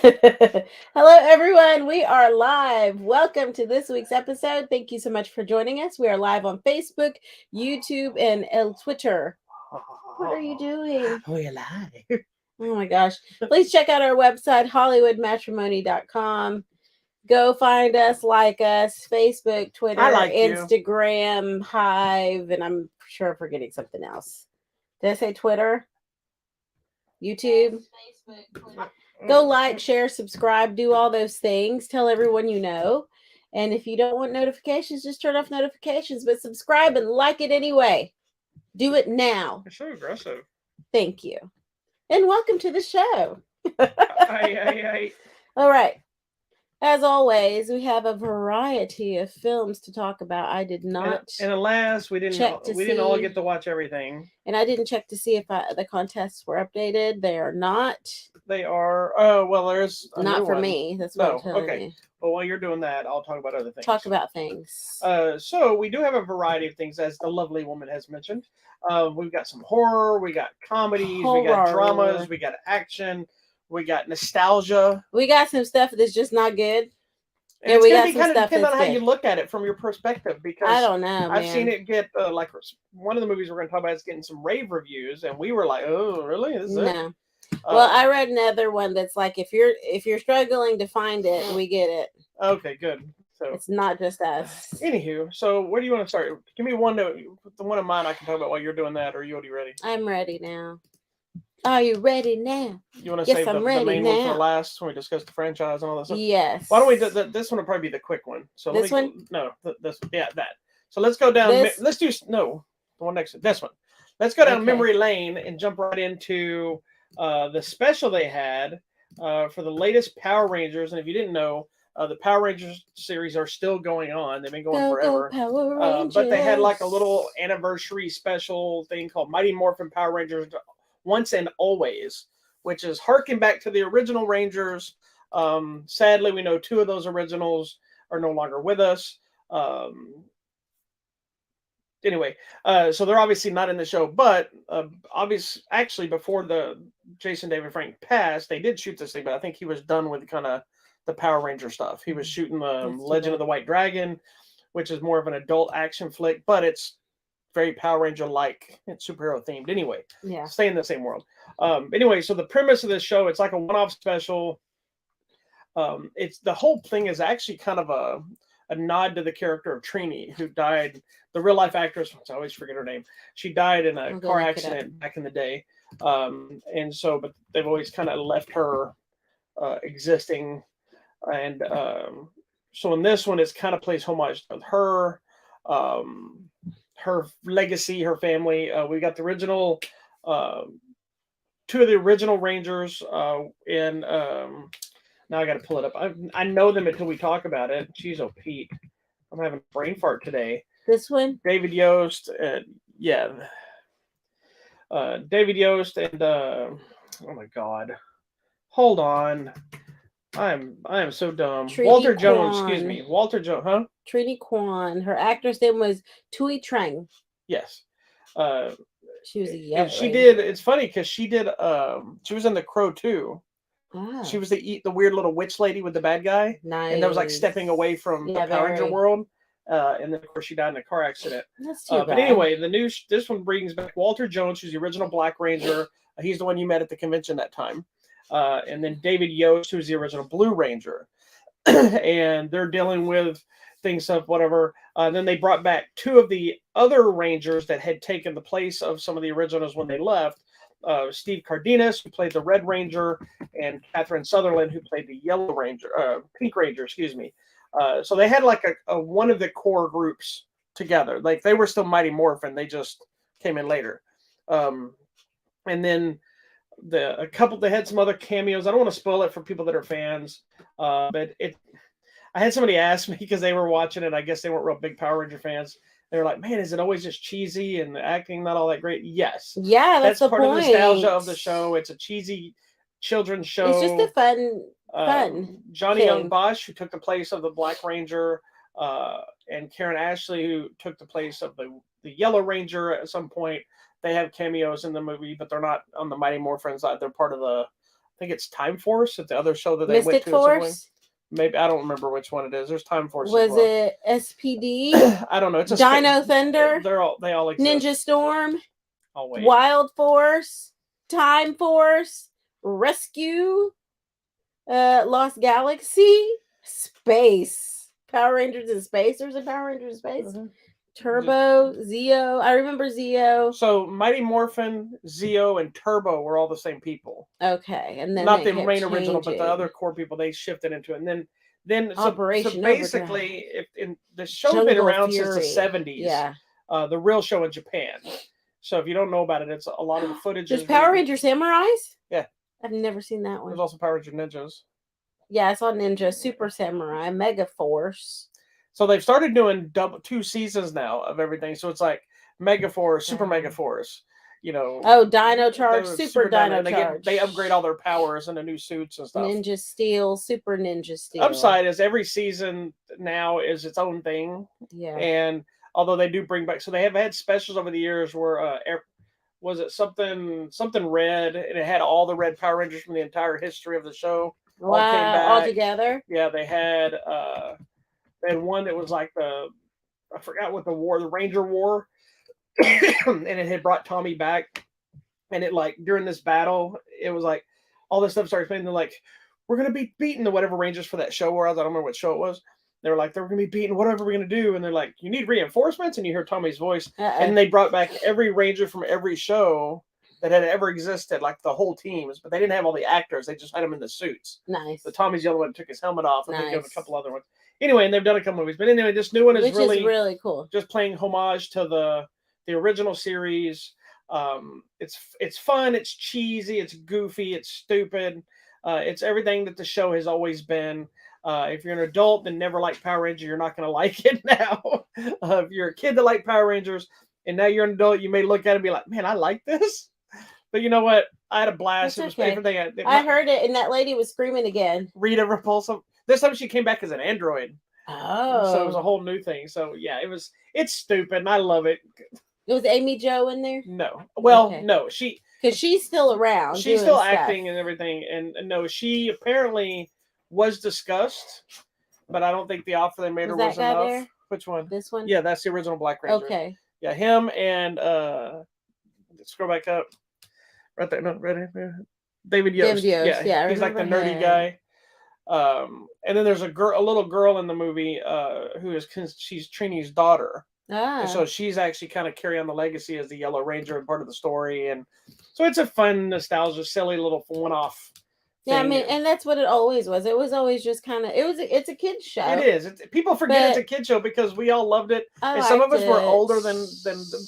Hello, everyone. We are live. Welcome to this week's episode. Thank you so much for joining us. We are live on Facebook, YouTube, and Twitter. What are you doing? We're live. Oh my gosh. Please check out our website, HollywoodMatrimony.com. Go find us, like us, Facebook, Twitter, I like you. Instagram, Hive, and I'm sure I'm forgetting something else. Did I say Twitter? YouTube? Go like, share, subscribe, do all those things. Tell everyone you know. And if you don't want notifications, just turn off notifications, but subscribe and like it anyway. Do it now. You're so aggressive. Thank you. And welcome to the show. All right. As always, we have a variety of films to talk about. I did not, And alas, we didn't all get to watch everything. and I didn't check to see if the contests were updated. They are not. They are. Oh well, there's a Not new for one. me. That's what I'm telling you. Well, while you're doing that, I'll talk about other things. Talk about things. So we do have a variety of things, as the lovely woman has mentioned. We've got some horror, we got comedies, we got dramas, we got action, we got nostalgia. We got some stuff that's just not good. And it's going to be kind of depending on how you look at it from your perspective, because I don't know. I've seen it get like one of the movies we're going to talk about is getting some rave reviews, and we were like, "Oh, really? This is it?" Well, I read another one that's like, if you're struggling to find it, we get it. Okay, good. So it's not just us. Anywho, so where do you want to start? Give me the one of mine I can talk about while you're doing that, or are you already ready? I'm ready now. Are you ready now? You want to save the main one for last when we discuss the franchise and all that stuff? Yes. Why don't we do this one will probably be the quick one. So this one? No, this that. So let's go down. Let's do the one next to this one. Let's go down memory lane and jump right into the special they had for the latest Power Rangers. And if you didn't know, the Power Rangers series are still going on. They've been going forever. Power Rangers. But they had like a little anniversary special thing called Mighty Morphin Power Rangers Once and Always, which is harking back to the original Rangers. Sadly, we know two of those originals are no longer with us. Anyway, so they're obviously not in the show, but actually before the Jason David Frank passed, they did shoot this thing, but I think he was done with kind of the Power Ranger stuff. He was shooting the Legend of the White Dragon, which is more of an adult action flick, but it's very Power Ranger-like. It's superhero themed anyway. Yeah. Stay in the same world. Anyway, so the premise of this show, it's like a one-off special. It's the whole thing is actually kind of a nod to the character of Trini, who died. The real life actress, I always forget her name. She died in a car accident back in the day, and so but they've always kind of left her existing, and so in this one, it's kind of plays homage to her, her legacy, her family. We got the original, two of the original Rangers, and now I got to pull it up. I know them until we talk about it. Jeez, oh Pete, I'm having a brain fart today. This one, David Yost, yeah, David Yost, and oh my God, hold on, I am so dumb. Walter Jones, excuse me, Walter Jones, huh? Trini Kwan. Her actress name was Tui Trang. Yes, she was a yellow. She did. It's funny because she did. She was in The Crow too. Oh. She was the weird little witch lady with the bad guy. Nice. And that was like stepping away from the Power Ranger world. And then of course she died in a car accident. That's too bad. But anyway, this one brings back Walter Jones, who's the original Black Ranger. He's the one you met at the convention that time. And then David Yost, who's the original Blue Ranger. And they're dealing with things of whatever. Then they brought back two of the other Rangers that had taken the place of some of the originals when they left. Steve Cardenas, who played the Red Ranger, and Catherine Sutherland, who played the Yellow Ranger, Pink Ranger, excuse me. So they had like a one of the core groups together. Like they were still Mighty Morphin, they just came in later. And then they had some other cameos. I don't want to spoil it for people that are fans, but I had somebody ask me because they were watching it. I guess they weren't real big Power Ranger fans. They were like, "Man, is it always just cheesy and the acting not all that great?" Yes. Yeah, that's the part point. of the nostalgia of the show. It's a cheesy children's show. It's just a fun. Johnny Young Bosch, who took the place of the Black Ranger, and Karen Ashley, who took the place of the Yellow Ranger at some point. They have cameos in the movie, but they're not on the Mighty Morphin side. They're part of think it's Time Force. It's the other show that they went Mystic to. At some point. Force? Maybe I don't remember which one it is. There's Time Force. Was as well. it SPD? I don't know. It's a Dino Thunder? They all exist. Ninja Storm? Oh, wait. Wild Force? Time Force? Rescue? Lost Galaxy? Space. Power Rangers in Space? There's a Power Rangers in Space? Mm-hmm. Turbo, Zeo. I remember Zeo. So Mighty Morphin, Zeo, and Turbo were all the same people. Okay, and then not they the kept main original, but the changing. other core people they shifted into it. And then Operation so basically, if in the show's been Jungle around Fury. since the 70s. Yeah. The real show in Japan. So if you don't know about it, it's a lot of the footage. There's Power Ranger Samurais? Yeah. I've never seen that one. There's also Power Ranger Ninjas. Yeah, I saw Ninja, Super Samurai, Mega Force. So they've started doing 2 seasons now of everything. So it's like Mega Force, Super Mega Force, you know. Oh, Dino Charge, Super Dino Charge. They upgrade all their powers into new suits and stuff. Ninja Steel, Super Ninja Steel. Upside is every season now is its own thing. Yeah. And although they do bring back, so they have had specials over the years where was it something red, and it had all the red Power Rangers from the entire history of the show. Wow, all came back. all together. Yeah, they had one that was like I forgot what the Ranger War, and it had brought Tommy back, and it like during this battle, it was like all this stuff started playing. They're like, we're gonna be beating the whatever Rangers for that show was. I don't remember what show it was. They were like, they're gonna be beating whatever we're gonna do, and they're like, you need reinforcements, and you hear Tommy's voice, and they brought back every Ranger from every show that had ever existed, like the whole teams, but they didn't have all the actors. They just had them in the suits. Nice. The Tommy's the other one took his helmet off, and they gave a couple other ones. Anyway, and they've done a couple movies, but anyway, this new one is really cool. Just playing homage to the original series. It's fun, it's cheesy, it's goofy, it's stupid. It's everything that the show has always been. If you're an adult and never liked Power Rangers, you're not going to like it now. If you're a kid that liked Power Rangers and now you're an adult, you may look at it and be like, man, I like this. But you know what? I had a blast. That's it was everything. I heard it, and that lady was screaming again. Rita Repulsa. This time she came back as an android. Oh. So it was a whole new thing. So yeah, it's stupid, and I love it. Was Amy Jo in there? No. Well, no. Because she's still around. She's still acting and everything. And no, she apparently was discussed, but I don't think the offer they made her was enough. There? Which one? This one? Yeah, that's the original Black Ranger. Okay. Yeah, him and scroll back up. Right there. No, right here. David Yost. Yeah, he's like the nerdy guy. And then there's a little girl in the movie she's Trini's daughter. And so she's actually kind of carrying on the legacy as the Yellow Ranger and part of the story. And so it's a fun, nostalgia, silly little one-off thing. Yeah, I mean, and that's what it always was. It was always just kind of, it's a kid's show. It is. People forget it's a kid's show because we all loved it. And some of us were older than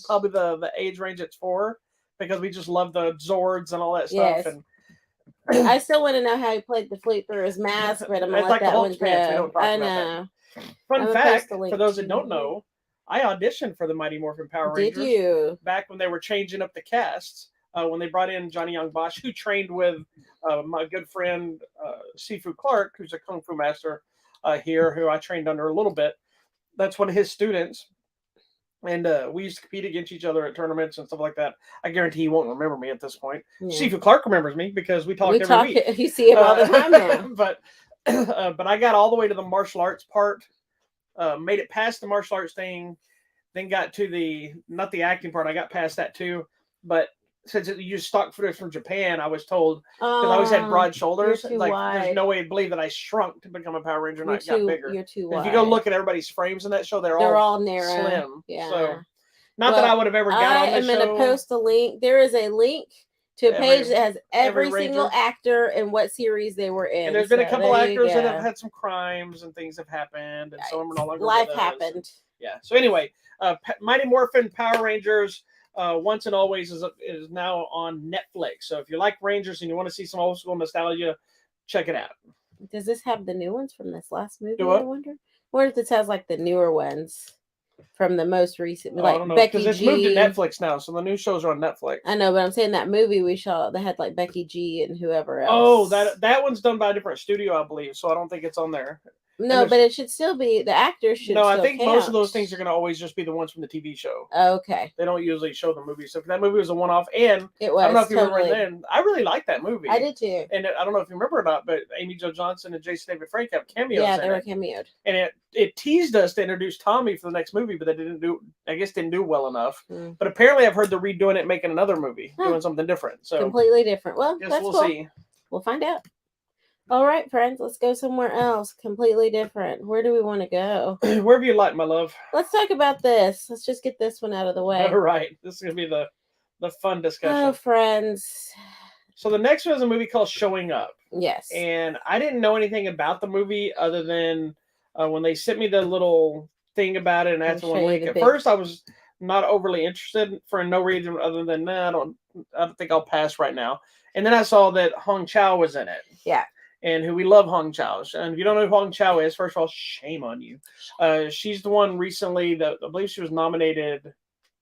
probably the age range it's for, because we just love the Zords and all that stuff. Yes. And I still want to know how he played the flute through his mask, but I'm gonna let that one go. I know. Fun fact, for those that don't know, I auditioned for the Mighty Morphin Power Rangers. Did you? Back when they were changing up the casts, when they brought in Johnny Young Bosch, who trained with my good friend Sifu Clark, who's a kung fu master here, who I trained under a little bit. That's one of his students. And we used to compete against each other at tournaments and stuff like that. I guarantee he won't remember me at this point. Yeah. Sifu Clark remembers me because we talked every week. You see him all the time now. But I got all the way to the martial arts part, made it past the martial arts thing, then got to not the acting part. I got past that too. But since you used stock footage from Japan, I was told, because I always had broad shoulders, like there's no way to believe that I shrunk to become a Power Ranger and I got bigger. You're too wide. If you go look at everybody's frames in that show, they're all narrow, slim. Yeah. So not that I would have ever got on the show. I'm going to post a link. There is a link to a page that has every single actor and what series they were in. And there's been a couple actors that have had some crimes and things have happened, and some are no longer. Life happened. Yeah. So anyway, Mighty Morphin Power Rangers. Once and Always is now on Netflix. So if you like Rangers and you want to see some old school nostalgia, check it out. Does this have the new ones from this last movie? Do what? I wonder. What if this has like the newer ones from the most recent, I don't know, Becky G? Because it's moved to Netflix now, so the new shows are on Netflix. I know, but I'm saying that movie we saw that had like Becky G and whoever else. Oh, that one's done by a different studio, I believe. So I don't think it's on there. No, but it should still be the actors should. No, I still think count. most of those things are going to always just be the ones from the TV show. Okay. They don't usually show the movie. So that movie was a one-off, and It was. I don't know if you totally. remember then. I really liked that movie. I did too. And I don't know if you remember or not, but Amy Jo Johnson and Jason David Frank have cameos. Yeah, they were cameoed. And it teased us to introduce Tommy for the next movie, but they didn't do well enough. Mm. But apparently, I've heard they're redoing it, making another movie, doing something different. So completely different. Well, yes, that's we'll cool. see. We'll find out. All right, friends, let's go somewhere else, completely different. Where do we want to go? Wherever you like, my love. Let's talk about this. Let's just get this one out of the way. All right, this is gonna be the fun discussion. Oh, friends. So the next one is a movie called Showing Up. Yes. And I didn't know anything about the movie other than when they sent me the little thing about it and that's one link. At first, I was not overly interested for no reason other than I don't think I'll pass right now. And then I saw that Hong Chow was in it. Yeah. And who we love Hong Chow. And if you don't know who Hong Chow is, first of all, shame on you. She's the one recently that I believe she was nominated.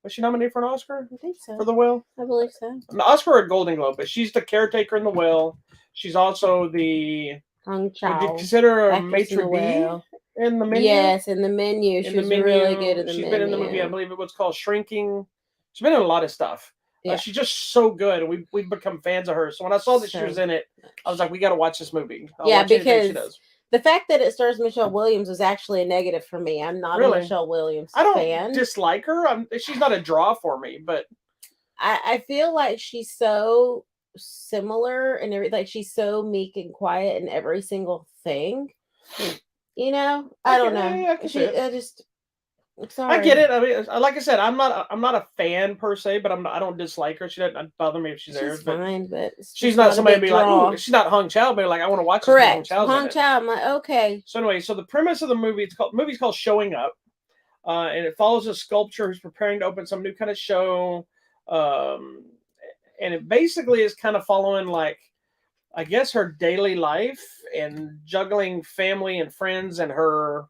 Was she nominated for an Oscar? I think so. For The Whale? I believe so. An Oscar or a Golden Globe, but she's the caretaker in The Whale. She's also the Hong Chow. Would you consider her a maitre d' in the menu? Yes, in the menu. She was really good in the menu. She's been in the movie, I believe it was called Shrinking. She's been in a lot of stuff. Yeah. She's just so good, and we've become fans of her. So when I saw that she was in it, I was like, we got to watch this movie. Because the fact that it stars Michelle Williams was actually a negative for me. I'm not a Michelle Williams fan. I don't dislike her. She's not a draw for me, but I feel like she's so similar and everything. Like she's so meek and quiet in every single thing. You know, I don't know. I'm sorry. I get it. I mean, like I said, I'm not a fan per se, but I don't dislike her. She doesn't bother me if she's there. Fine, but she's not somebody to be like, ooh, she's not Hong Chow, but like I want to watch. Correct. Hong Chow. I'm like, okay. So anyway, so the premise of the movie, movie's called Showing Up, and it follows a sculptor who's preparing to open some new kind of show, and it basically is kind of following like, I guess her daily life and juggling family and friends and her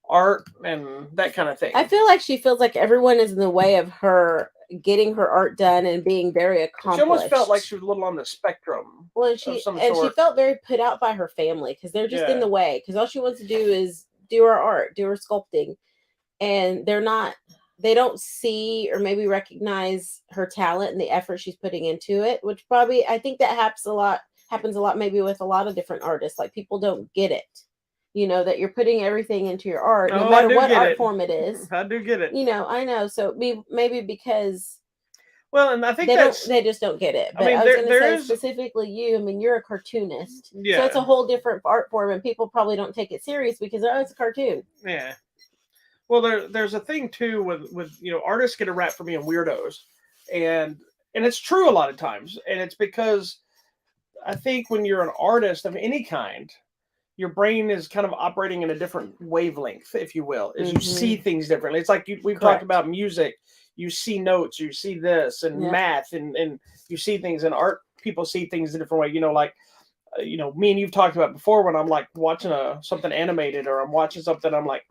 art and that kind of thing. I feel like she feels like everyone is in the way of her getting her art done and being very accomplished. She almost felt like she was a little on the spectrum. Well, she felt very put out by her family because they're just in the way. Because all she wants to do is do her art, do her sculpting, and they don't see or maybe recognize her talent and the effort she's putting into it. Which probably I think that happens a lot maybe with a lot of different artists. Like people don't get it. You know, that you're putting everything into your art, no matter what art form it is. I do get it. You know, I know. So maybe because and I think they just don't get it. But I was going to say specifically you. I mean, you're a cartoonist, so it's a whole different art form, and people probably don't take it serious because it's a cartoon. Yeah. Well, there's a thing too with artists get a rap for being weirdos, and it's true a lot of times, and it's because I think when you're an artist of any kind, your brain is kind of operating in a different wavelength, if you will, as you see things differently. It's like we've talked about music. You see notes, you see this, and math, and you see things. And art, people see things a different way. Me and you've talked about before when I'm like watching something animated or I'm watching something, I'm like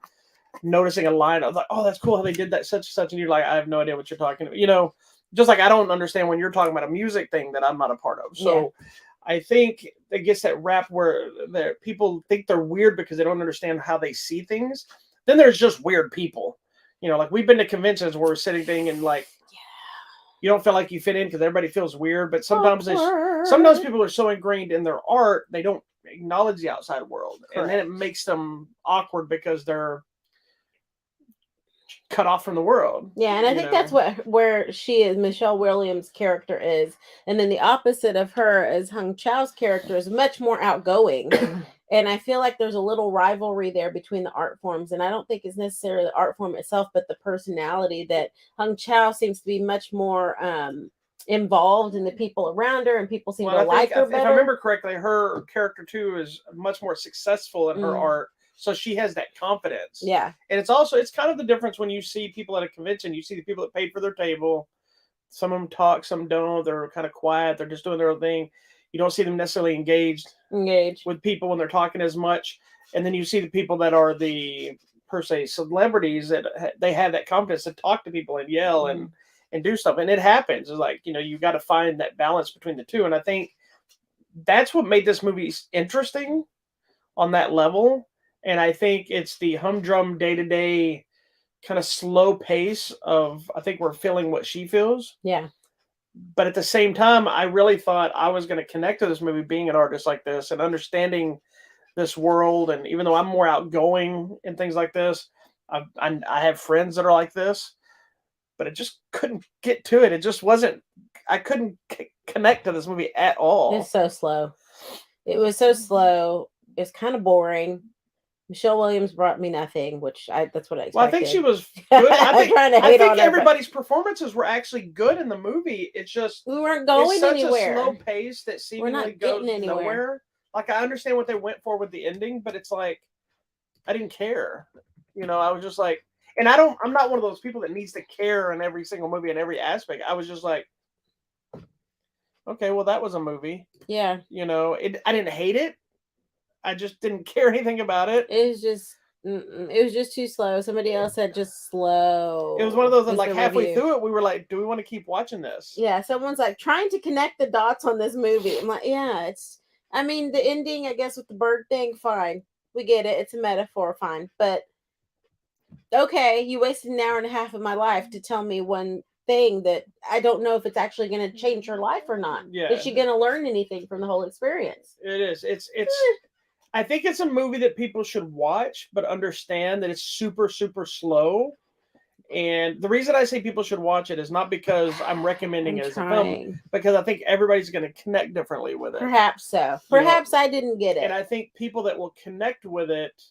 noticing a line. I was like, oh, that's cool how they did that, such and such. And you're like, I have no idea what you're talking about. Just like I don't understand when you're talking about a music thing that I'm not a part of. So. Yeah. I think it gets that rap where people think they're weird because they don't understand how they see things. Then there's just weird people. Like we've been to conventions where we're sitting and like, you don't feel like you fit in because everybody feels weird. But sometimes people are so ingrained in their art, they don't acknowledge the outside world. Correct. And then it makes them awkward because they're cut off from the world. Yeah, and I think that's where Michelle Williams' character is. And then the opposite of her is Hong Chow's character is much more outgoing. And I feel like there's a little rivalry there between the art forms. And I don't think it's necessarily the art form itself, but the personality that Hong Chow seems to be much more involved in the people around her, and people seem to like her better. If I remember correctly, her character too is much more successful in her art. So she has that confidence. Yeah. And it's kind of the difference when you see people at a convention. You see the people that paid for their table. Some of them talk, some don't. They're kind of quiet. They're just doing their own thing. You don't see them necessarily engaged with people when they're talking as much. And then you see the people that are the, per se, celebrities that they have that confidence to talk to people and yell and do stuff. And it happens. It's like, you got to find that balance between the two. And I think that's what made this movie interesting on that level. And I think it's the humdrum day-to-day kind of slow pace of, I think we're feeling what she feels. Yeah. But at the same time, I really thought I was going to connect to this movie being an artist like this and understanding this world. And even though I'm more outgoing and things like this, I have friends that are like this, but it just couldn't get to it. It just wasn't, I couldn't connect to this movie at all. It's so slow. It was so slow. It's kind of boring. Michelle Williams brought me nothing, which that's what I expected. Well, I think she was good. I think her, everybody's performances were actually good in the movie. It's just we weren't going such anywhere. a slow pace that seemingly goes nowhere. Like, I understand what they went for with the ending, but it's like I didn't care. You know, I was just like, and I'm not one of those people that needs to care in every single movie in every aspect. I was just like, okay, well, that was a movie. Yeah. You know, I didn't hate it. I just didn't care anything about it. It was just too slow. Somebody else said just slow. It was one of those that, like, halfway through it, we were like, do we want to keep watching this? Yeah, someone's like trying to connect the dots on this movie. I'm like, yeah, I mean, the ending, I guess, with the bird thing, fine. We get it. It's a metaphor, fine. But, okay, you wasted an hour and a half of my life to tell me one thing that I don't know if it's actually going to change her life or not. Yeah. Is she going to learn anything from the whole experience? It is. It's I think it's a movie that people should watch, but understand that it's super, super slow. And the reason I say people should watch it is not because I'm recommending it as a film, because I think everybody's going to connect differently with it. Perhaps so. Perhaps I didn't get it. And I think people that will connect with it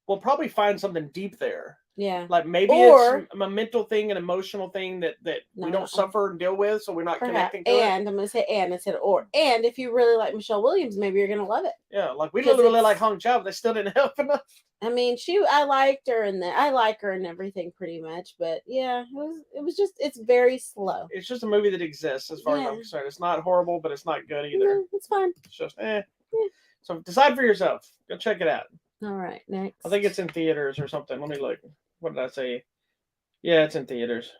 will probably find something deep there. Yeah. Like, maybe it's a mental thing, an emotional thing that we don't suffer and deal with, so we're not connecting to it. And I'm going to say and instead of or. And if you really like Michelle Williams, maybe you're going to love it. Yeah, like, we really like Hong Chow, but they still didn't help enough. I mean, I liked her and I like her and everything pretty much, but yeah, it's very slow. It's just a movie that exists as far as I'm concerned. It's not horrible, but it's not good either. No, it's fine. It's just So decide for yourself. Go check it out. All right, next. I think it's in theaters or something. Let me look. What did I say? Yeah, it's in theaters.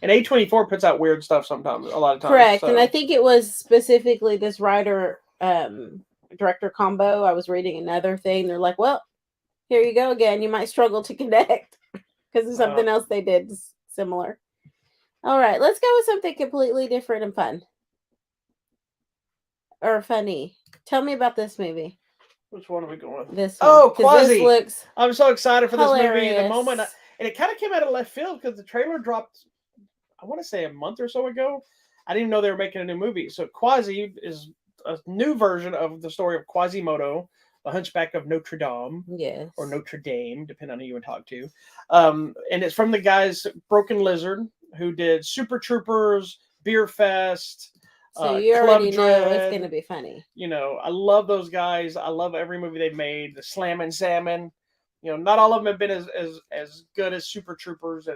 And A24 puts out weird stuff sometimes, a lot of times. Correct. So. And I think it was specifically this writer director combo. I was reading another thing. They're like, well, here you go again. You might struggle to connect because of something else they did similar. All right, let's go with something completely different and fun. Or funny. Tell me about this movie. Which one are we going with? This one. Oh, Quasi. This looks I'm so excited for hilarious. This movie. The moment, and it kind of came out of left field because the trailer dropped, I want to say a month or so ago. I didn't even know they were making a new movie. So Quasi is a new version of the story of Quasimodo, the Hunchback of Notre Dame. Yes. Or Notre Dame, depending on who you would talk to. And it's from the guys Broken Lizard, who did Super Troopers, Beer Fest. So you already know it's going to be funny. You know, I love those guys. I love every movie they've made. The Slammin' Salmon. You know, not all of them have been as good as Super Troopers,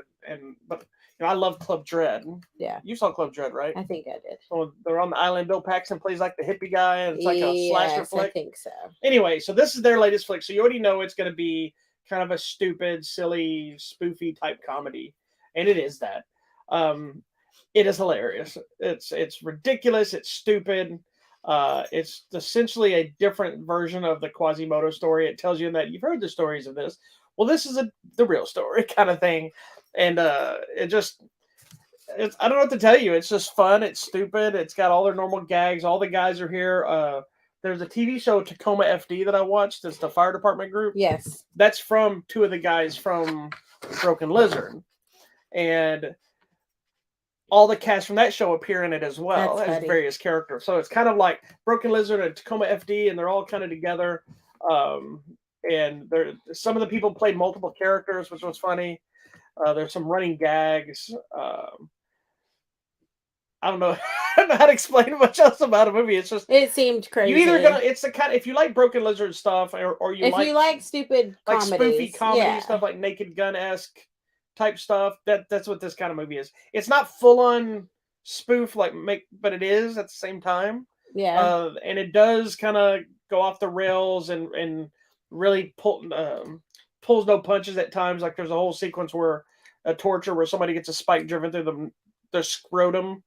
but you know, I love Club Dread. Yeah, you saw Club Dread, right? I think I did. So they're on the island. Bill Paxton plays like the hippie guy, and it's like a slasher flick. I think so. Anyway, so this is their latest flick. So you already know it's going to be kind of a stupid, silly, spoofy type comedy, and it is that. It is hilarious. It's ridiculous. It's stupid. It's essentially a different version of the Quasimodo story. It tells you that you've heard the stories of this. Well, this is the real story kind of thing. And I don't know what to tell you. It's just fun. It's stupid. It's got all their normal gags. All the guys are here. There's a TV show, Tacoma FD, that I watched. It's the fire department group. Yes. That's from two of the guys from Broken Lizard. And all the cast from that show appear in it as well as various characters. So it's kind of like Broken Lizard and Tacoma FD, and they're all kind of together. And some of the people played multiple characters, which was funny. There's some running gags. I don't know. I don't know how to explain much else about a movie. It's just it seemed crazy. You either it's the kind if you like Broken Lizard stuff, or you like stupid like comedies, spoofy comedy stuff like Naked Gun-esque type stuff. That's what this kind of movie is. It's not full on spoof but it is at the same time. Yeah. And it does kind of go off the rails and really pulls no punches at times. Like there's a whole sequence where a torture where somebody gets a spike driven through their scrotum,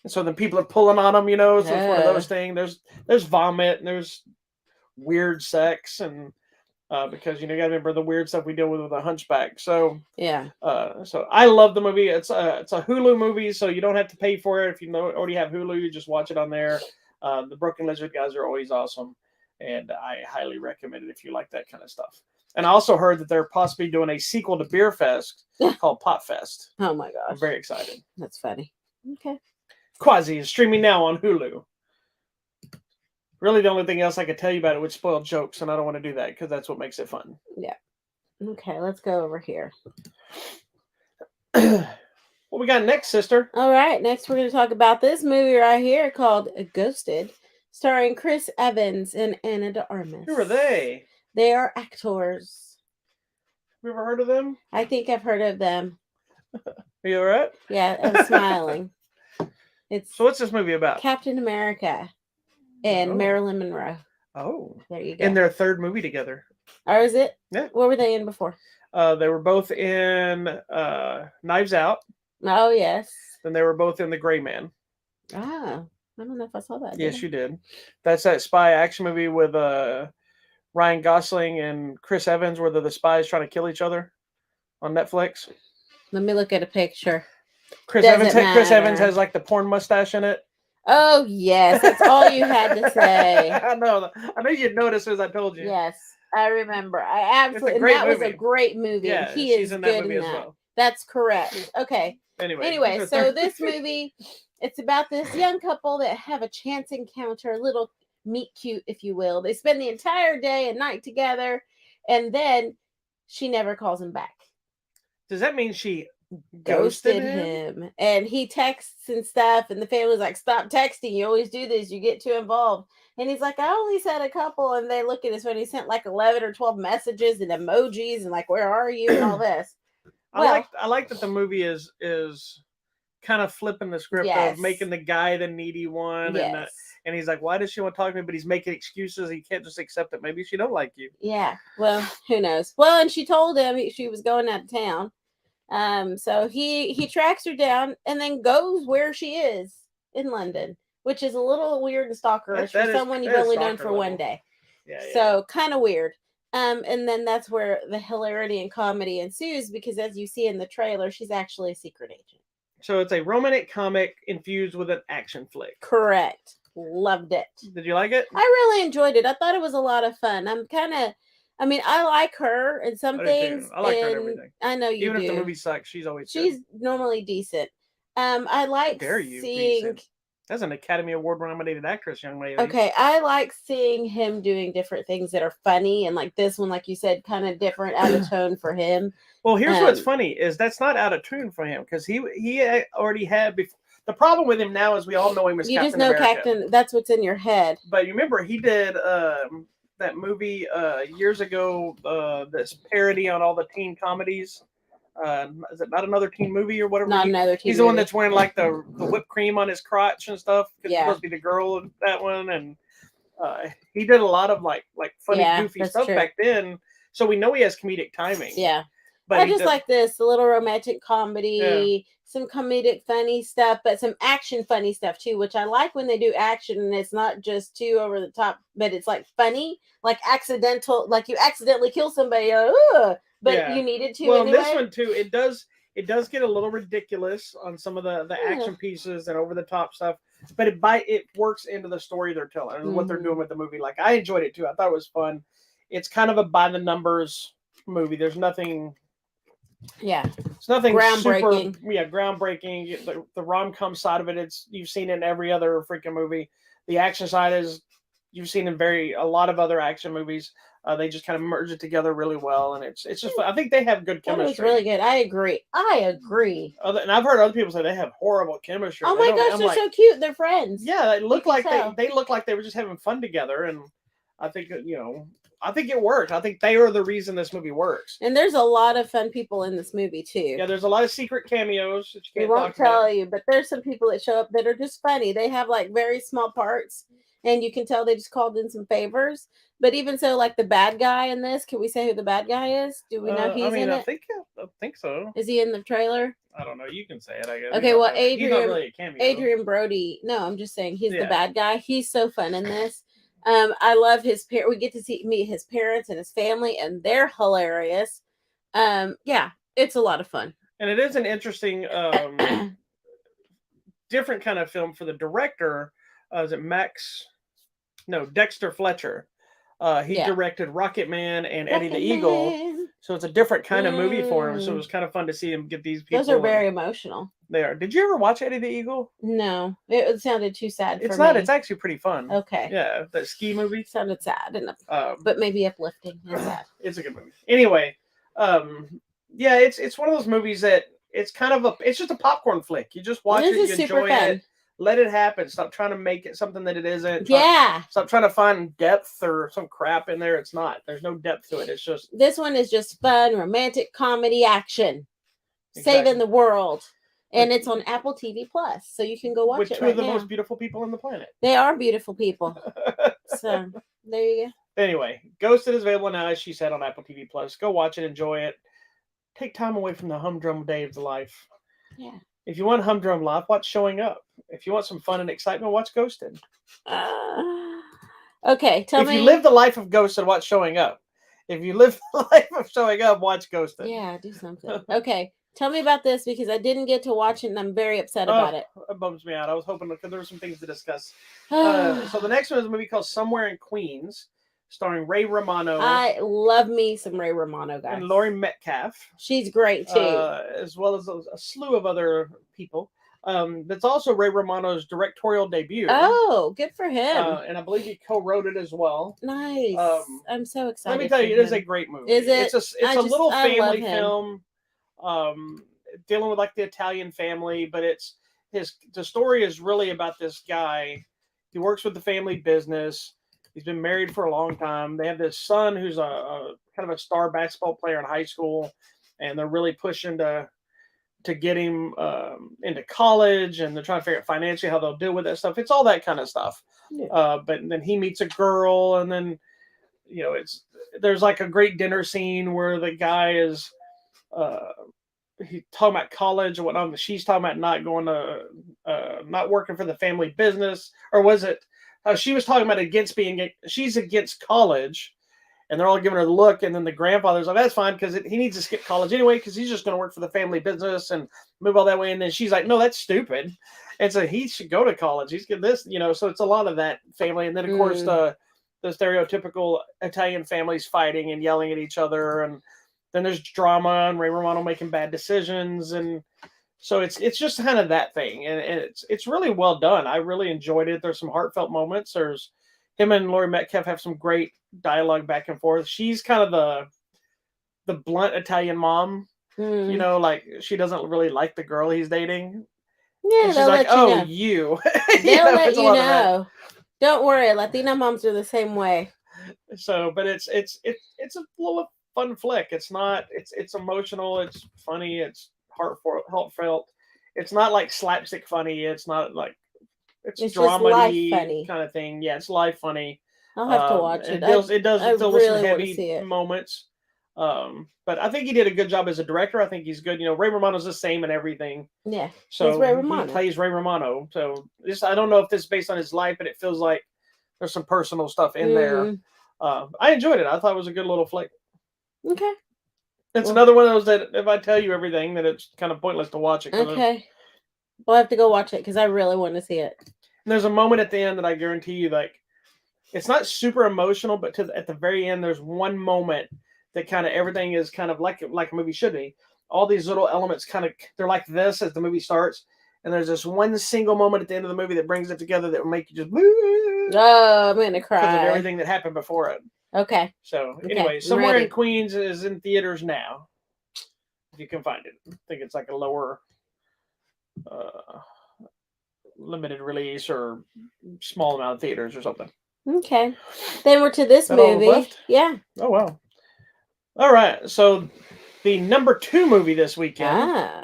and so then people are pulling on them. You know, so it's one of those things. There's vomit and there's weird sex and because you gotta remember the weird stuff we deal with a hunchback. So Yeah. so I love the movie. It's a Hulu movie, so you don't have to pay for it if you already have Hulu. You just watch it on there. The Broken Lizard guys are always awesome, and I highly recommend it if you like that kind of stuff. And I also heard that they're possibly doing a sequel to Beer Fest called Pot Fest. Oh my gosh. I'm very excited. That's funny. Okay. Quasi is streaming now on Hulu. Really, the only thing else I could tell you about it would spoil jokes, and I don't want to do that because that's what makes it fun. Yeah. Okay, let's go over here. What we got next, sister? All right, next we're going to talk about this movie right here called Ghosted, starring Chris Evans and Anna de Armas. Who are they? They are actors. You ever heard of them? I think I've heard of them. Are you all right? Yeah, I'm smiling. It's So what's this movie about? Captain America and Marilyn Monroe. Oh. There you go. In their third movie together. Or is it? Yeah. What were they in before? They were both in Knives Out. Oh, yes. Then they were both in The Gray Man. Ah, I don't know if I saw that. Yes, you did. That's that spy action movie with Ryan Gosling and Chris Evans where they're the spies trying to kill each other on Netflix. Let me look at a picture. Chris Evans has like the porn mustache in it. Oh, yes. That's all you had to say. I know you'd notice as I told you. Yes, I remember. I absolutely. It's a great that was movie. a great movie. Yeah, he she's is in that good movie in as that. well. That's correct. Okay. Anyway, so this movie, it's about this young couple that have a chance encounter, a little meet cute, if you will. They spend the entire day and night together, and then she never calls him back. Does that mean she ghosted him? And he texts and stuff, and the family's like, stop texting, you always do this, you get too involved. And he's like, I only sent a couple. And they look at his phone, he sent like 11 or 12 messages and emojis and like, where are you, and all this. I like that the movie is kind of flipping the script of making the guy the needy one. Yes. And he's like, why does she want to talk to me? But he's making excuses. He can't just accept it. Maybe she don't like you. Yeah. Well, who knows? Well, and she told him she was going out of town. So he tracks her down and then goes where she is in London, which is a little weird and stalkerish for someone you've only known for one day. Yeah. So kind of weird. And then that's where the hilarity and comedy ensues because as you see in the trailer, she's actually a secret agent. So it's a romantic comic infused with an action flick. Correct. Loved it. Did you like it? I really enjoyed it. I thought it was a lot of fun. I like her in some things. I like her in everything. I know you do. Even if the movie sucks, she's always good. Normally decent. I like seeing... That's an Academy Award nominated actress, young lady. Okay, I like seeing him doing different things that are funny, and like this one, like you said, kind of different, out of tone for him. Well, here's what's funny is that's not out of tune for him because he already had before. The problem with him now is we all know him as Captain America. You just know Captain. That's what's in your head. But you remember he did that movie years ago. This parody on all the teen comedies. Is it Not Another Teen Movie or whatever? Not Another Teen He's the one that's wearing like the whipped cream on his crotch and stuff. Yeah. Supposed to be the girl in that one, and he did a lot of like funny, goofy stuff back then. So we know he has comedic timing. Yeah, but I just like this, a little romantic comedy, some comedic funny stuff, but some action funny stuff too, which I like when they do action and it's not just too over the top, but it's like funny, like accidental, like you accidentally kill somebody. But you needed to. Well, anyway. This one too, it does get a little ridiculous on some of the action pieces and over the top stuff, but it works into the story they're telling and what they're doing with the movie. Like I enjoyed it too. I thought it was fun. It's kind of a by the numbers movie. There's nothing. Yeah, it's nothing groundbreaking. Groundbreaking. The rom-com side of it, you've seen in every other freaking movie. The action side is you've seen in a lot of other action movies. They just kind of merge it together really well, and it's just fun. I think they have good chemistry. It's really good. I agree. And I've heard other people say they have horrible chemistry. Oh my gosh, they're so cute. They're friends. Yeah, they look like they look like they were just having fun together, and I think I think it worked. I think they are the reason this movie works. And there's a lot of fun people in this movie too. Yeah, there's a lot of secret cameos that you can't won't tell you, but there's some people that show up that are just funny. They have like very small parts, and you can tell they just called in some favors. But even so, like the bad guy in this, can we say who the bad guy is? Do we know he's in it? I think so. Is he in the trailer? I don't know. You can say it, I guess. Okay, well, Adrian, he's not really a cameo. Adrian Brody. No, I'm just saying he's the bad guy. He's so fun in this. I love his parents. We get to meet his parents and his family, and they're hilarious. Yeah, it's a lot of fun. And it is an interesting, different kind of film for the director. Is it Dexter Fletcher? He directed Rocket Man and Eddie the Eagle. So it's a different kind of movie for him. So it was kind of fun to see him get these people. Those are very emotional. They are. Did you ever watch Eddie the Eagle? No, it sounded too sad. It's not. It's actually pretty fun. Okay. Yeah, that ski movie sounded sad enough, but maybe uplifting. It's a good movie. Anyway, yeah, it's one of those movies that it's kind of it's just a popcorn flick. You just watch it, you enjoy it. Let it happen. Stop trying to make it something that it isn't. Stop trying to find depth or some crap in there. It's not. There's no depth to it. It's just. This one is just fun, romantic comedy action. Saving the world. And it's on Apple TV Plus. So you can go watch it with two of the most beautiful people on the planet. They are beautiful people. So there you go. Anyway, Ghosted is available now, as she said, on Apple TV Plus. Go watch it. Enjoy it. Take time away from the humdrum day of the life. Yeah. If you want humdrum life, watch Showing Up. If you want some fun and excitement, watch Ghosted. Okay, tell me. If you live the life of Ghosted, watch Showing Up. If you live the life of Showing Up, watch Ghosted. Yeah, do something. Okay, tell me about this because I didn't get to watch it and I'm very upset about it. It bums me out. I was hoping because there were some things to discuss. So the next one is a movie called Somewhere in Queens, starring Ray Romano. I love me some Ray Romano, guys. And Laurie Metcalf. She's great too. As well as a slew of other people. That's also Ray Romano's directorial debut. Oh, good for him. And I believe he co-wrote it as well. Nice. I'm so excited. Let me tell you, it is a great movie. Is it? It's a little family film. Dealing with like the Italian family, but the story is really about this guy. He works with the family business. He's been married for a long time. They have this son who's a kind of a star basketball player in high school, and they're really pushing to get him into college, and they're trying to figure out financially how they'll deal with that stuff. It's all that kind of stuff. Yeah. But then he meets a girl, and then there's like a great dinner scene where the guy is he's talking about college and whatnot. She's talking about not going to not working for the family business, or was it? She was talking about she's against college, and they're all giving her the look. And then the grandfather's like, "That's fine because he needs to skip college anyway because he's just going to work for the family business and move all that way." And then she's like, "No, that's stupid." And so he should go to college. He's getting this, So it's a lot of that family, and then of course the stereotypical Italian families fighting and yelling at each other, and then there's drama and Ray Romano making bad decisions, and so it's just kind of that thing, and it's really well done. I really enjoyed it. There's some heartfelt moments. There's him and Laurie Metcalf have some great dialogue back and forth. She's kind of the blunt Italian mom, like she doesn't really like the girl he's dating. Yeah, she's like, "Oh, you." They'll let you know. Don't worry, Latina moms are the same way. So, but it's a little fun flick. It's not. It's emotional. It's funny. It's heartfelt. It's not like slapstick funny. It's not like it's dramedy kind of thing. Yeah, it's live funny. I'll have to watch it. It does deal with some heavy moments. But I think he did a good job as a director. I think he's good. Ray Romano's the same in everything. Yeah. So he's Ray Romano. He plays Ray Romano. So I don't know if this is based on his life, but it feels like there's some personal stuff in there. I enjoyed it. I thought it was a good little flick. Okay. It's another one of those that if I tell you everything, that it's kind of pointless to watch it. Okay. We'll have to go watch it because I really want to see it. And there's a moment at the end that I guarantee you, like, it's not super emotional, but at the very end, there's one moment that kind of everything is kind of like a movie should be. All these little elements they're like this as the movie starts. And there's this one single moment at the end of the movie that brings it together that will make you just, oh, I'm going to cry. Because of everything that happened before it. Okay. So anyway, Somewhere in Queens is in theaters now. If you can find it. I think it's like a lower limited release or small amount of theaters or something. Okay. Then we're to this movie. Yeah. Oh, wow. All right. So the number 2 movie this weekend.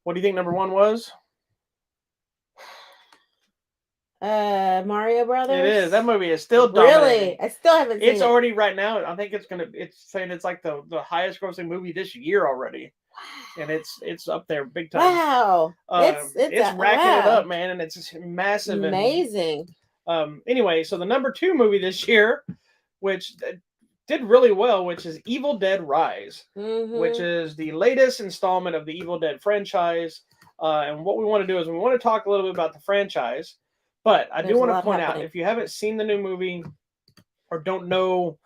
What do you think number 1 was? Mario Brothers. It is. That movie is still dominating. Really? I still haven't seen it. It's already right now. I think it's saying it's like the highest grossing movie this year already. And it's up there big time. Wow. It's racking it up, man, and it's massive. Amazing. Anyway, so the number 2 movie this year, which did really well, which is Evil Dead Rise, which is the latest installment of the Evil Dead franchise. And what we want to do is we want to talk a little bit about the franchise, but I do want to point out, if you haven't seen the new movie or don't know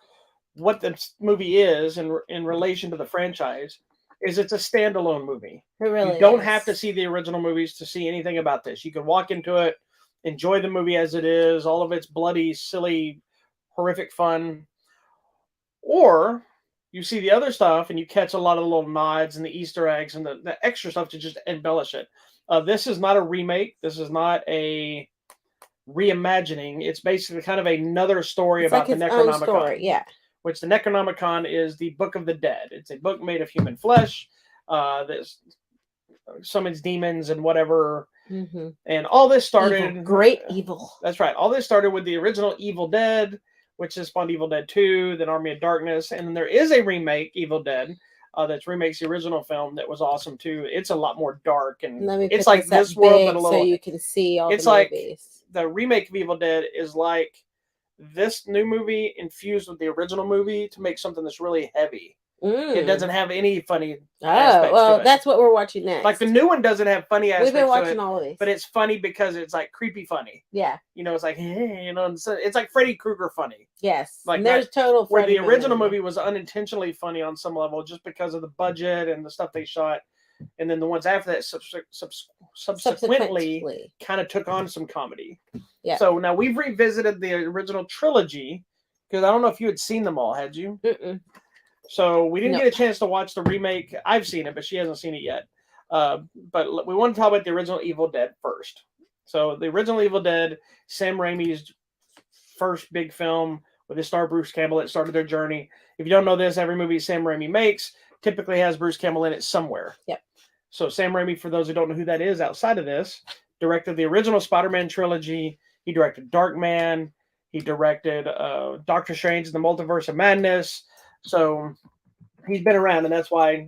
what the movie is in relation to the franchise, is it's a standalone movie. It really you don't is. have to see the original movies to see anything about this. You can walk into it, enjoy the movie as it is, all of its bloody, silly, horrific fun. Or you see the other stuff and you catch a lot of the little nods and the Easter eggs and the extra stuff to just embellish it. This is not a remake. This is not a reimagining. It's basically kind of another story about like the its own Necronomicon. Story, yeah. Which the Necronomicon is the Book of the Dead. It's a book made of human flesh that summons demons and whatever. And all this started... Great evil. That's right. All this started with the original Evil Dead, which has spawned Evil Dead 2, then Army of Darkness. And then there is a remake, Evil Dead, that remakes the original film that was awesome too. It's a lot more dark. And it's like this world, but a little... So you can see all it's the like movies. The remake of Evil Dead is like this new movie infused with the original movie to make something that's really heavy. It doesn't have any funny aspects to it. That's what we're watching next. Like the new one doesn't have funny aspects. We've been watching to it, all of these, but it's funny because it's like creepy funny. Yeah, it's like it's like Freddy Krueger funny. Yes, like and there's total where Freddy the original movie was unintentionally funny on some level just because of the budget and the stuff they shot, and then the ones after that subsequently kind of took on some comedy. Yeah. So now we've revisited the original trilogy because I don't know if you had seen them all, had you? So we didn't get a chance to watch the remake. I've seen it, but she hasn't seen it yet. But we want to talk about the original Evil Dead first. So the original Evil Dead, Sam Raimi's first big film with his star Bruce Campbell. It started their journey. If you don't know this, every movie Sam Raimi makes typically has Bruce Campbell in it somewhere. Yep. So Sam Raimi, for those who don't know who that is outside of this, directed the original Spider-Man trilogy. He directed Darkman. He directed Doctor Strange and the Multiverse of Madness. So he's been around, and that's why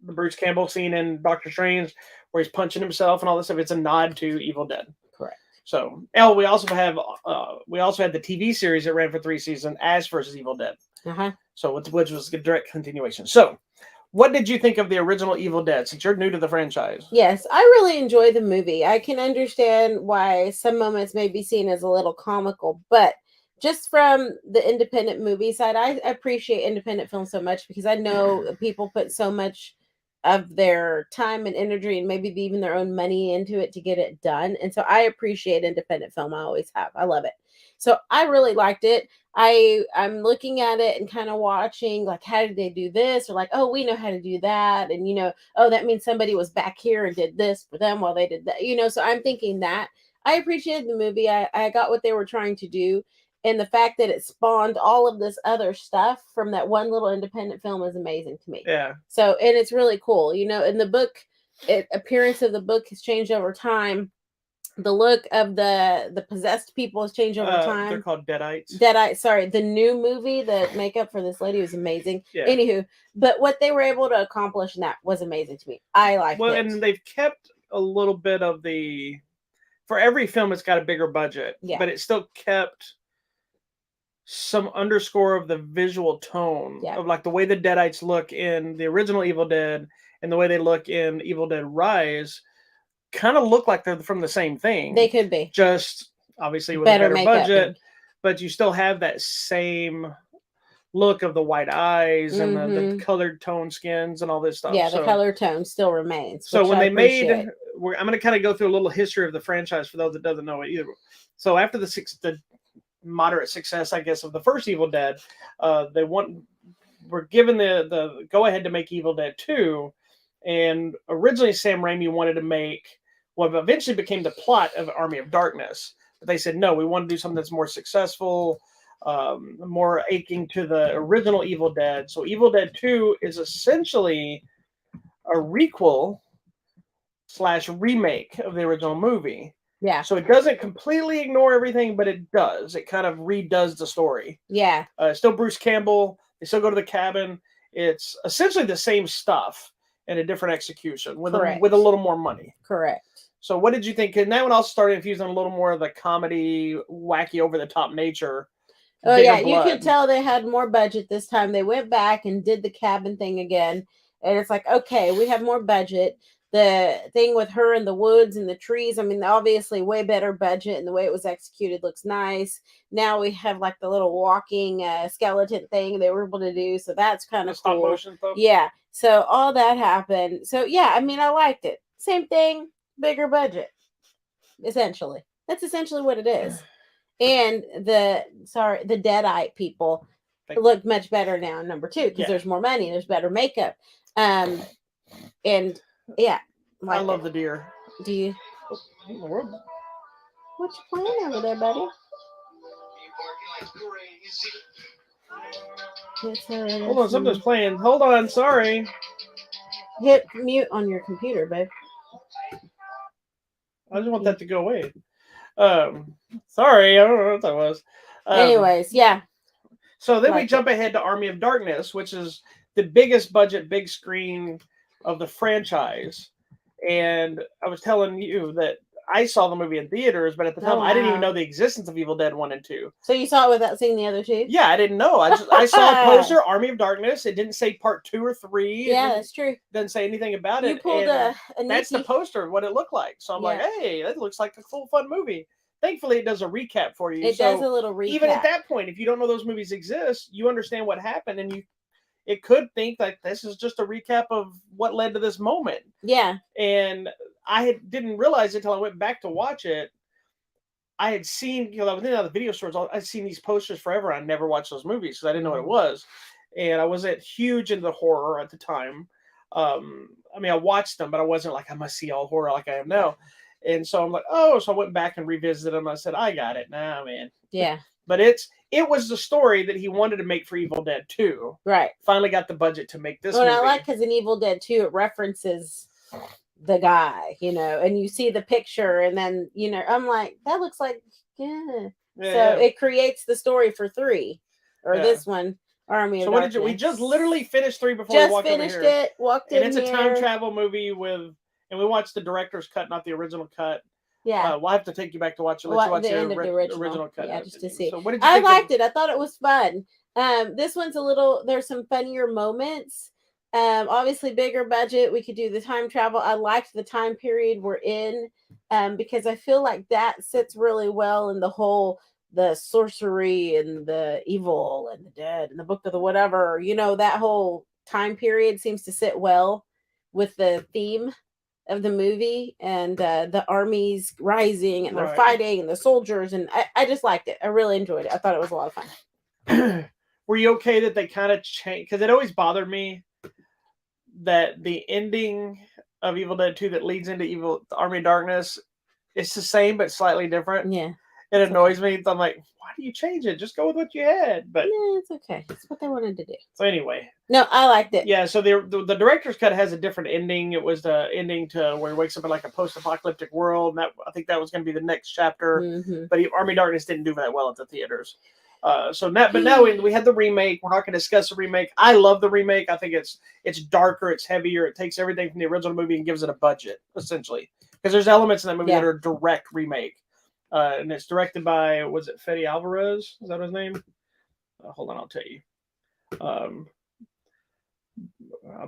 the Bruce Campbell scene in Doctor Strange, where he's punching himself and all this stuff, it's a nod to Evil Dead. Correct. So, we also had the TV series that ran for 3 seasons, Ash vs. Evil Dead. So, which was a direct continuation. So, what did you think of the original Evil Dead, since you're new to the franchise? Yes, I really enjoy the movie. I can understand why some moments may be seen as a little comical, but just from the independent movie side, I appreciate independent film so much because I know people put so much of their time and energy and maybe even their own money into it to get it done. And so I appreciate independent film. I always have. I love it. So I really liked it. I'm looking at it and kind of watching, like, how did they do this? Or like, oh, we know how to do that. And, oh, that means somebody was back here and did this for them while they did that. So I'm thinking that I appreciated the movie. I got what they were trying to do. And the fact that it spawned all of this other stuff from that one little independent film is amazing to me. Yeah. So, and it's really cool. In the book, appearance of the book has changed over time. The look of the possessed people has changed over time. They're called Deadites. Deadites. Sorry. The new movie, the makeup for this lady was amazing. Yeah. Anywho, but what they were able to accomplish in that was amazing to me. I liked it. Well, and they've kept a little bit of for every film, it's got a bigger budget. Yeah. But it still kept some underscore of the visual tone of like the way the Deadites look in the original Evil Dead and the way they look in Evil Dead Rise kind of look like they're from the same thing. They could be. Just obviously with a better budget, but you still have that same look of the white eyes and the colored tone skins and all this stuff. Yeah, the color tone still remains. So when I'm going to kind of go through a little history of the franchise for those that doesn't know it either. So after the moderate success, I guess, of the first Evil Dead, were given the go ahead to make Evil Dead 2, and originally Sam Raimi wanted to make what eventually became the plot of Army of Darkness, but they said no, we want to do something that's more successful, more aching to the original Evil Dead. So Evil Dead 2 is essentially a requel / remake of the original movie. Yeah. So it doesn't completely ignore everything, but it does. It kind of redoes the story. Yeah. Still Bruce Campbell. They still go to the cabin. It's essentially the same stuff in a different execution with a little more money. Correct. So what did you think? And that one also started infusing a little more of the comedy, wacky, over the top nature. Oh Bigger yeah, you blood. could tell they had more budget this time. They went back and did the cabin thing again, and it's like, okay, we have more budget. The thing with her in the woods and the trees, I mean, obviously way better budget, and the way it was executed looks nice. Now we have like the little walking skeleton thing they were able to do, so that's kind of stop cool. motion stuff. Yeah, so all that happened. So yeah, I mean, I liked it. Same thing, bigger budget. Essentially, that's essentially what it is. And the Deadite people look much better now in number 2 because there's more money, there's better makeup, and yeah, I love the deer. Do you? What you playing over there, buddy? Hold on, something's playing. Hold on, sorry. Hit mute on your computer, babe. I just want that to go away. Sorry, I don't know what that was. Anyways, yeah. So then we jump ahead to Army of Darkness, which is the biggest budget, big screen of the franchise. And I was telling you that I saw the movie in theaters, but at the time I didn't even know the existence of Evil Dead 1 and 2. So you saw it without seeing the other two? Yeah, I didn't know. I saw a poster, Army of Darkness. It didn't say part 2 or 3. Yeah, that's true. Didn't say anything about it. You pulled a that's the poster of what it looked like. So I'm like, hey, that looks like a cool, fun movie. Thankfully, it does a recap for you. It does a little recap. Even at that point, if you don't know those movies exist, you understand what happened, and it could think like this is just a recap of what led to this moment. Yeah. And I didn't realize it until I went back to watch it. I had seen, I was in the video stores. I'd seen these posters forever. I never watched those movies because I didn't know what it was, and I wasn't huge into horror at the time. I mean, I watched them, but I wasn't like I must see all horror like I am now. And so I'm like, oh, so I went back and revisited them. I said, I got it. Nah, man. Yeah. But it was the story that he wanted to make for Evil Dead 2. Right. Finally got the budget to make this movie. I like because in Evil Dead 2, it references the guy, and you see the picture, and then, I'm like, that looks like, So it creates the story for 3, or this one, Army of Darkness. So what did we just literally finished 3 before we walked over here. Just finished it, walked in. And it's a time travel movie and we watched the director's cut, not the original cut. Yeah. We'll have to take you back to watch it. Let's watch the end of the original cut. Yeah, just to see. So what did you I think liked it. I thought it was fun. This one's there's some funnier moments. Obviously bigger budget. We could do the time travel. I liked the time period we're in, because I feel like that sits really well in the sorcery and the evil and the dead and the book of the whatever, that whole time period seems to sit well with the theme of the movie, and the armies rising and they're fighting and the soldiers, and I just liked it. I really enjoyed it. I thought it was a lot of fun. Were you okay that they kind of changed? Because it always bothered me that the ending of Evil Dead 2 that leads into Army of Darkness is the same but slightly different. Yeah. It annoys me. I'm like, why do you change it? Just go with what you had. But yeah, it's okay. It's what they wanted to do. So anyway. No, I liked it. Yeah, so the director's cut has a different ending. It was the ending to where he wakes up in like a post-apocalyptic world. And I think that was going to be the next chapter. Mm-hmm. But Army of Darkness didn't do that well at the theaters. Now we had the remake. We're not going to discuss the remake. I love the remake. I think it's darker, it's heavier. It takes everything from the original movie and gives it a budget, essentially. Because there's elements in that movie that are direct remake. And it's directed by, was it Fede Alvarez? Is that his name? Hold on, I'll tell you. I'll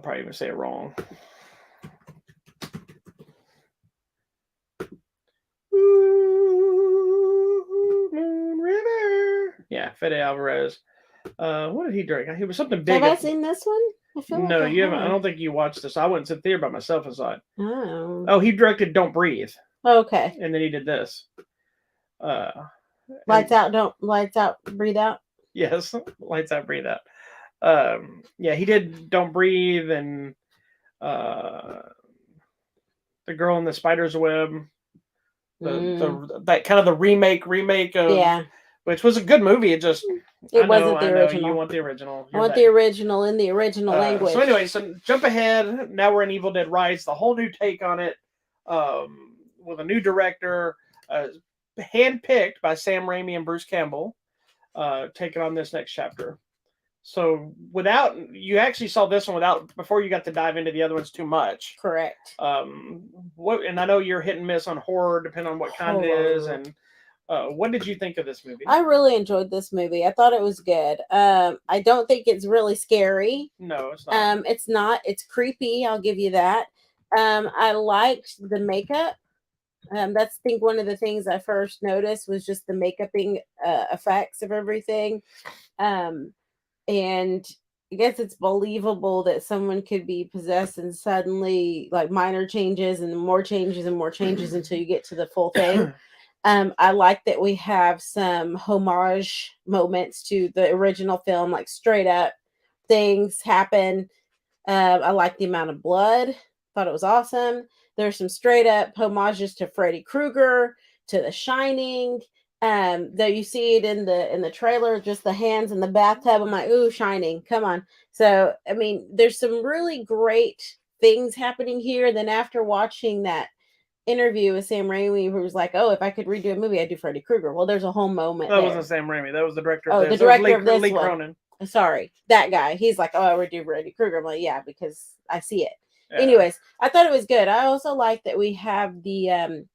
probably even say it wrong. Moon River. Yeah, Fede Alvarez. What did he direct? He was something big. Have I seen this one? I feel no, you haven't. I don't think you watched this. I went to the theater by myself and saw it. Oh. Oh, he directed Don't Breathe. Okay. And then he did this. Lights out, breathe out. Yes, lights out, breathe out. Yeah, he did Don't Breathe and The Girl in the Spider's Web. That kind of the remake of which was a good movie. It just wasn't the original. You want the original. I want the original in the original language. So anyway, jump ahead. Now we're in Evil Dead Rise, the whole new take on it, with a new director, handpicked by Sam Raimi and Bruce Campbell, taking on this next chapter. So you actually saw this one before you got to dive into the other ones too much. Correct. And I know you're hit and miss on horror, depending on what kind it is. And what did you think of this movie? I really enjoyed this movie. I thought it was good. I don't think it's really scary. No, it's not. It's not. It's creepy. I'll give you that. I liked the makeup. That's, I think, one of the things I first noticed was just the makeuping effects of everything. And I guess it's believable that someone could be possessed and suddenly, like, minor changes and more changes and more changes until you get to the full thing. I like that we have some homage moments to the original film, like straight up things happen. I like the amount of blood. Thought it was awesome. There's some straight up homages to Freddy Krueger, to The Shining. Though you see it in the trailer, just the hands in the bathtub. I'm like, ooh, Shining, come on. So I mean, there's some really great things happening here. Then after watching that interview with Sam Raimi, who was like, "Oh, if I could redo a movie, I'd do Freddy Krueger." Well, there's a whole moment. That wasn't Sam Raimi. That was the director. Oh, of this. The director of this Lee one. Cronin. Sorry, that guy. He's like, "Oh, I would do Freddy Krueger." I'm like, "Yeah," because I see it. Yeah. Anyways, I thought it was good. I also like that we have the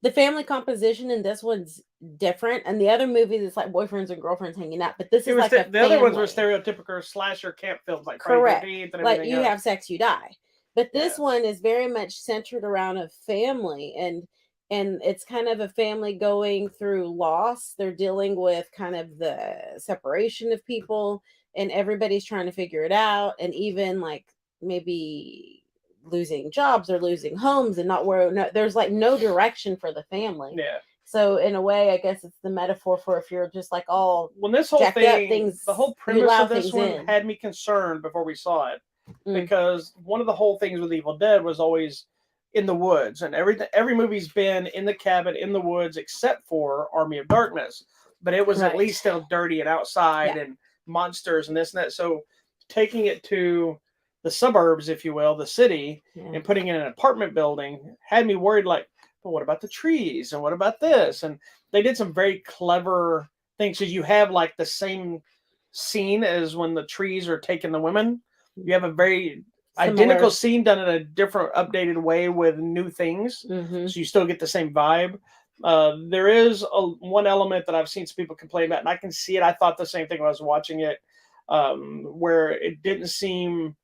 the family composition in this one's different, and the other movies it's like boyfriends and girlfriends hanging out, but this is like the other ones were stereotypical slasher camp films, like correct, Friday the 13th and like you else. have sex, you die. But this one is very much centered around a family, and it's kind of a family going through loss. They're dealing with kind of the separation of people, and everybody's trying to figure it out, and even like maybe losing jobs or losing homes and not where there's like no direction for the family. Yeah. So in a way, I guess it's the metaphor for if you're just like all when this whole thing, the whole premise of this one had me concerned before we saw it, because one of the whole things with Evil Dead was always in the woods, and every movie's been in the cabin in the woods except for Army of Darkness, but it was at least still dirty and outside and monsters and this and that. So taking it to the suburbs, if you will, the city, and putting it in an apartment building had me worried, like, well, what about the trees? And what about this? And they did some very clever things. So you have like the same scene as when the trees are taking the women. You have a very identical scene done in a different, updated way with new things. So you still get the same vibe. There is one element that I've seen some people complain about, and I can see it. I thought the same thing when I was watching it, where it didn't seem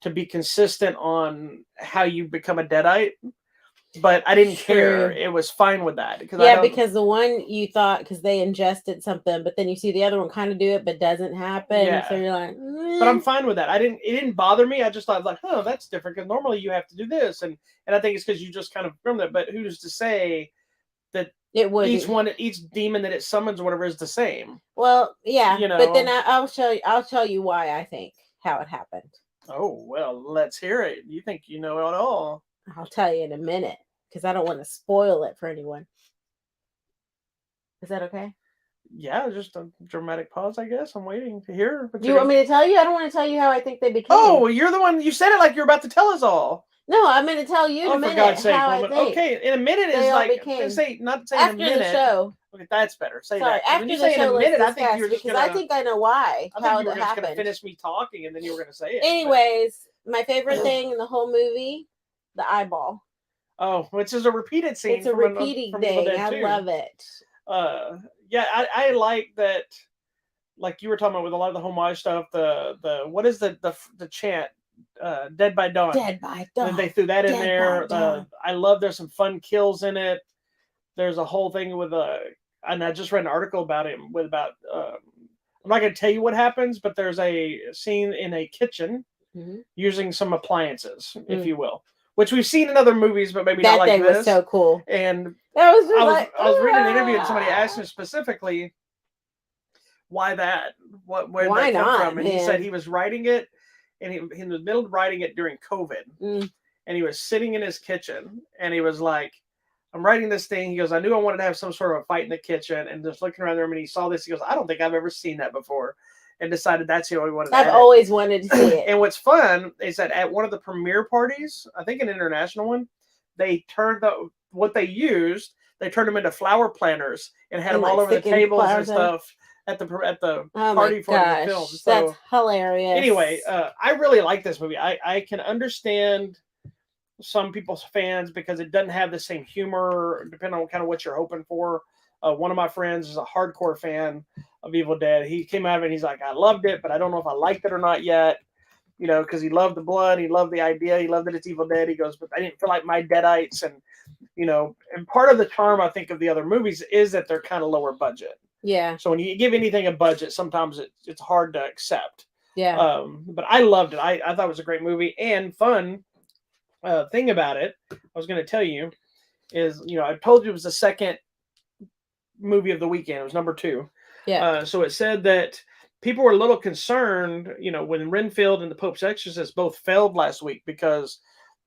to be consistent on how you become a Deadite, but I didn't care. It was fine with that because the one you thought because they ingested something, but then you see the other one kind of do it, but doesn't happen. So you're like, but I'm fine with that. It didn't bother me. I just thought like, oh, that's different because normally you have to do this, and I think it's because you just kind of from that. But who's to say that it would each demon that it summons or whatever is the same? Well, yeah, but then I'll tell you why I think how it happened. Oh, well, let's hear it. You think you know it all. I'll tell you in a minute because I don't want to spoil it for anyone. Is that okay? Yeah, just a dramatic pause, I guess. I'm waiting to hear. Do you want me to tell you? I don't want to tell you how I think they became. Oh, well, you're the one. You said it like you're about to tell us all. No, I'm going to tell you in a minute. For God's sake, how I think okay, in a minute is like not say after in a minute. The show. Okay, that's better. Say Sorry, that. After when you the say show, in a minute, I think you're just because I think I know why. I think you were just going to finish me talking, and then you were going to say it. Anyways, my favorite thing in the whole movie, the eyeball. Oh, which is a repeated scene. It's a repeating thing. I love it. Yeah, I like that. Like you were talking about with a lot of the homage stuff. The what is the chant? Dead by Dawn. Dead by Dawn. And they threw that in there. I love. There's some fun kills in it. There's a whole thing with and I just read an article about it I'm not going to tell you what happens, but there's a scene in a kitchen using some appliances, if you will, which we've seen in other movies, but maybe not like this. That thing was so cool. And I was reading an interview and somebody asked him specifically why that, where that came from, and he said he was writing it, and he in the middle of writing it during COVID, and he was sitting in his kitchen, and he was like, I'm writing this thing. He goes, I knew I wanted to have some sort of a fight in the kitchen, and just looking around the room, and he saw this. He goes, I don't think I've ever seen that before, and decided that's who I wanted to I've always wanted to see it. And what's fun is that at one of the premiere parties, I think an international one, they turned what they used, they turned them into flower planters and had And, them all like, over the sticking tables and flowers in. stuff at the Oh party my for the gosh, film. So that's hilarious. anyway, I really like this movie. I can understand some people's fans because it doesn't have the same humor, depending on kind of what you're hoping for. One of my friends is a hardcore fan of Evil Dead. He came out of it and he's like, I loved it, but I don't know if I liked it or not yet. You know, because he loved the blood, he loved the idea, he loved that it's Evil Dead. He goes, but I didn't feel like my Deadites, and you know, and part of the charm I think of the other movies is that they're kind of lower budget. Yeah. So when you give anything a budget, sometimes it's hard to accept. Yeah. But I loved it. I thought it was a great movie and fun. Thing about it, I was going to tell you is, you know, I told you it was the second movie of the weekend. It was number 2. Yeah. So it said that people were a little concerned, you know, when Renfield and the Pope's Exorcist both failed last week because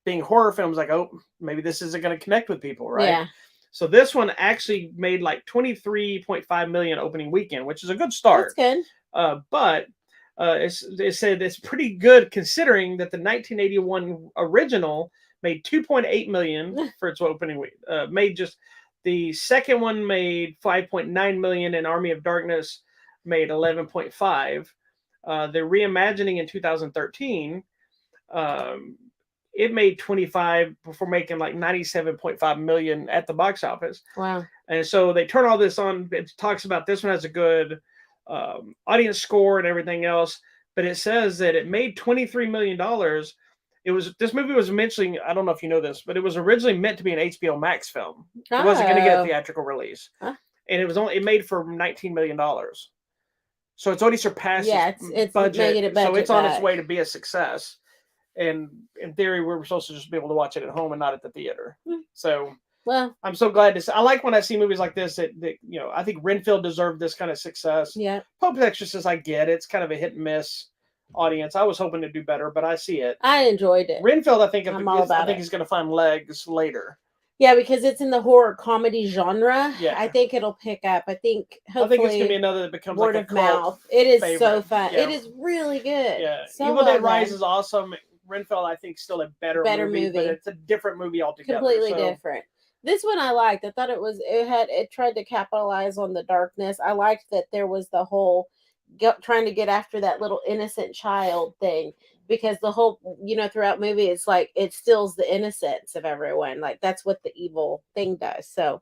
being horror films, like, oh, maybe this isn't going to connect with people, right? Yeah. So this one actually made like 23.5 million opening weekend, which is a good start. That's good. But it said it's pretty good considering that the 1981 original made 2.8 million for its opening week. The second one made 5.9 million, and Army of Darkness made 11.5. The reimagining in 2013, it made 25 before making like 97.5 million at the box office. Wow. And so they turn all this on. It talks about this one has a good audience score and everything else, but it says that it made $23 million. This movie was eventually, I don't know if you know this, but it was originally meant to be an HBO Max film. It wasn't going to get a theatrical release. Huh? And it made for $19 million. So it's already surpassed it's budget. It budget. So it's on its way to be a success. And in theory, we were supposed to just be able to watch it at home and not at the theater. So well, I'm so glad to see. I like when I see movies like this that you know, I think Renfield deserved this kind of success. Yeah. Pope's Exorcist, I get it. It's kind of a hit and miss audience. I was hoping to do better, but I see it. I enjoyed it. Renfield, I think he's going to find legs later. Yeah, because it's in the horror comedy genre. Yeah. I think it'll pick up. I think hopefully it's going to be another that becomes word like of mouth. It is favorite. So fun. Yeah. It is really good. Yeah. So Evil Dead Rise is awesome. Renfield, I think, still a better movie, but it's a different movie altogether. Completely different. This one I liked. I thought it tried to capitalize on the darkness. I liked that there was the whole trying to get after that little innocent child thing, because the whole, you know, throughout movie, it's like it steals the innocence of everyone. Like that's what the evil thing does. So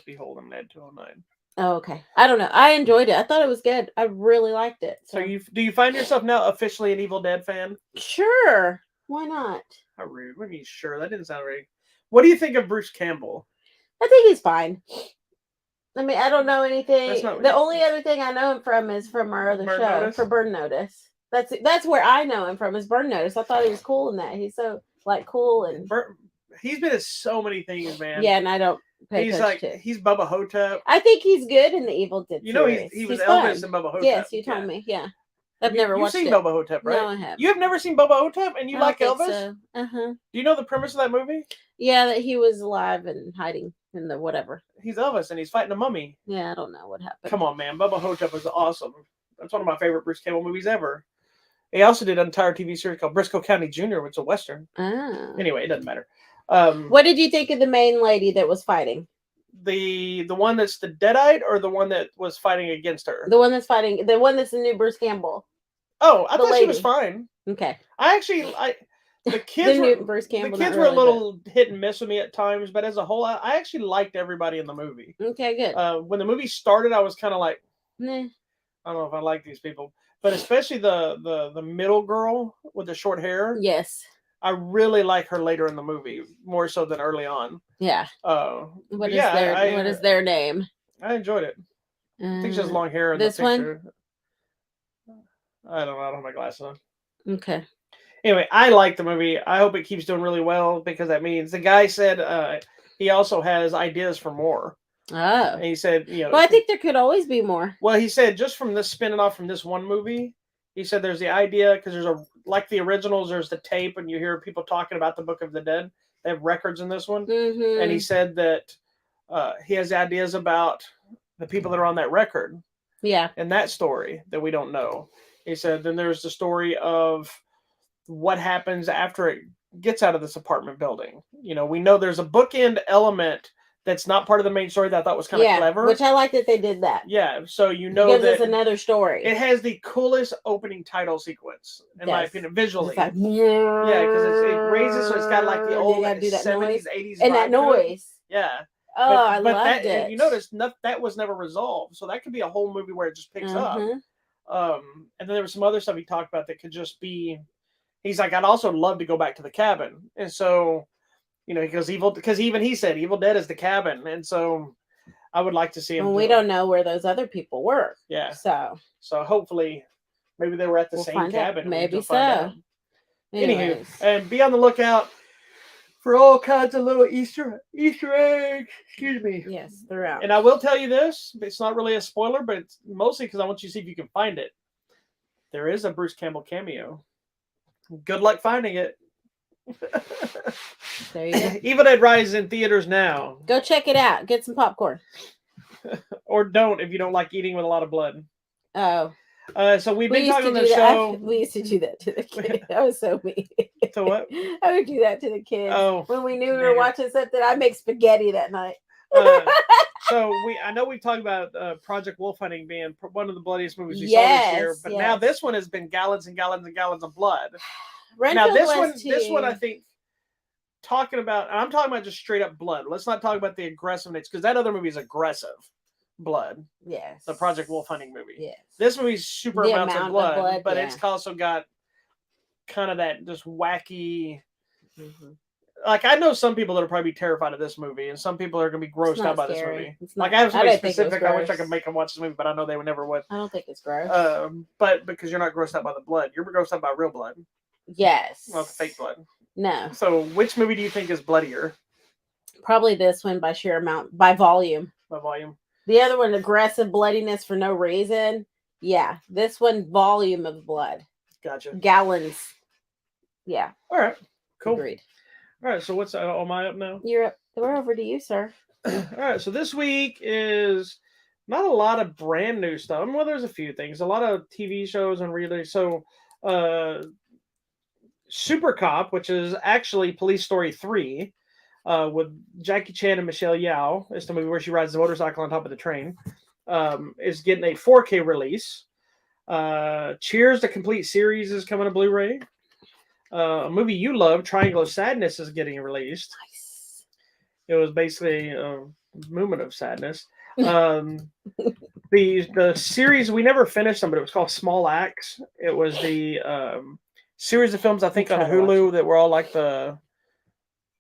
Behold him, Ned 209. Oh, okay. I don't know. I enjoyed it. I thought it was good. I really liked it. So do you find yourself now officially an Evil Dead fan? Sure. Why not? How rude. What do you mean sure? That didn't sound right. What do you think of Bruce Campbell? I think he's fine. I mean, I don't know anything. The only other thing I know him from is from our other show, Notice? For Burn Notice. That's where I know him from, is Burn Notice. I thought he was cool in that. He's so like cool and he's been in so many things, man. Yeah, and I don't pay he's Bubba Hotep. I think he's good in the Evil Dead. You know, he was Elvis in Bubba Hotep. Yes, you told me. Yeah. I've never watched it. You've seen Bubba Hotep, right? No, I haven't. You have never seen Bubba Hotep and you like Elvis? So. Do you know the premise of that movie? Yeah, that he was alive and hiding in the whatever. He's Elvis and he's fighting a mummy. Yeah, I don't know what happened. Come on, man. Bubba Hotep was awesome. That's one of my favorite Bruce Campbell movies ever. He also did an entire TV series called Briscoe County Jr., which is a Western. Ah. Anyway, it doesn't matter. What did you think of the main lady that was fighting? The one that's the Deadite, or the one that was fighting against her? The one that's fighting. The one that's the new Bruce Campbell. Oh, I thought she was fine. Okay. The kids Bruce Campbell, the kids were a little hit and miss with me at times, but as a whole, I actually liked everybody in the movie. Okay, good. When the movie started, I was kind of like, nah. I don't know if I like these people, but especially the middle girl with the short hair. Yes. I really like her later in the movie, more so than early on. Yeah. What is their name? I enjoyed it. I think she has long hair in this the picture. One? I don't know. I don't have my glasses on. Okay. Anyway, I like the movie. I hope it keeps doing really well, because that means the guy said he also has ideas for more. Oh. And he said, you know. Well, I think there could always be more. Well, he said just from this spinning off from this one movie, he said there's the idea, because like the originals, there's the tape, and you hear people talking about the Book of the Dead. They have records in this one. Mm-hmm. And he said that he has ideas about the people that are on that record. Yeah. And that story that we don't know. He said then there's the story of what happens after it gets out of this apartment building. You know, we know there's a bookend element that's not part of the main story that I thought was kind of clever. Which I like that they did that. Yeah, so it gives us another story. It has the coolest opening title sequence, in my opinion, visually. Like, yeah, because it raises, so it's got like the old 70s, 80s and that noise. Yeah. Oh, I loved it. And you notice that was never resolved, so that could be a whole movie where it just picks up. And then there was some other stuff he talked about that could just be. He's like, I'd also love to go back to the cabin, and so, because even he said Evil Dead is the cabin, and so I would like to see him. And we don't know where those other people were. Yeah. So hopefully, maybe they were at the same cabin. Maybe so. Anywho, and be on the lookout for all kinds of little Easter eggs. Excuse me. Yes, throughout. And I will tell you this: it's not really a spoiler, but it's mostly because I want you to see if you can find it. There is a Bruce Campbell cameo. Good luck finding it. There you go. Evil Dead Rise in theaters now. Go check it out. Get some popcorn. Or don't if you don't like eating with a lot of blood. Oh. So we've been talking on the show. We used to do that to the kid. That was so mean. So what? I would do that to the kids. Oh, when we knew we were watching something, I'd make spaghetti that night. So I know we've talked about Project Wolf Hunting being one of the bloodiest movies we saw this year, but now this one has been gallons and gallons and gallons of blood. Now this one I think I'm talking about just straight up blood. Let's not talk about the aggressiveness, because that other movie is aggressive blood. Yes. The Project Wolf Hunting movie. Yes. This movie's super amounts of blood, but it's also got kind of that just wacky. Like, I know some people that are probably terrified of this movie, and some people are going to be grossed out by this movie. Like, I have somebody specific. I wish I could make them watch this movie, but I know they would never would. I don't think it's gross. But because you're not grossed out by the blood, you're grossed out by real blood. Yes. Not the fake blood. No. So, which movie do you think is bloodier? Probably this one by sheer amount, by volume. By volume. The other one, aggressive bloodiness for no reason. Yeah. This one, volume of blood. Gotcha. Gallons. Yeah. All right. Cool. Agreed. All right. So what's am I up now? You're up. We're over to you, sir. All right. So this week is not a lot of brand new stuff. Well, there's a few things. A lot of TV shows and really. So, Super Cop, which is actually Police Story 3, with Jackie Chan and Michelle Yeoh. It's the movie where she rides the motorcycle on top of the train. Is getting a 4K release. Cheers, the complete series, is coming to Blu-ray. A movie you love, Triangle of Sadness, is getting released. Nice. It was basically a moment of sadness. The series, we never finished them, but it was called Small Axe. It was the series of films, I think, on Hulu that were all like the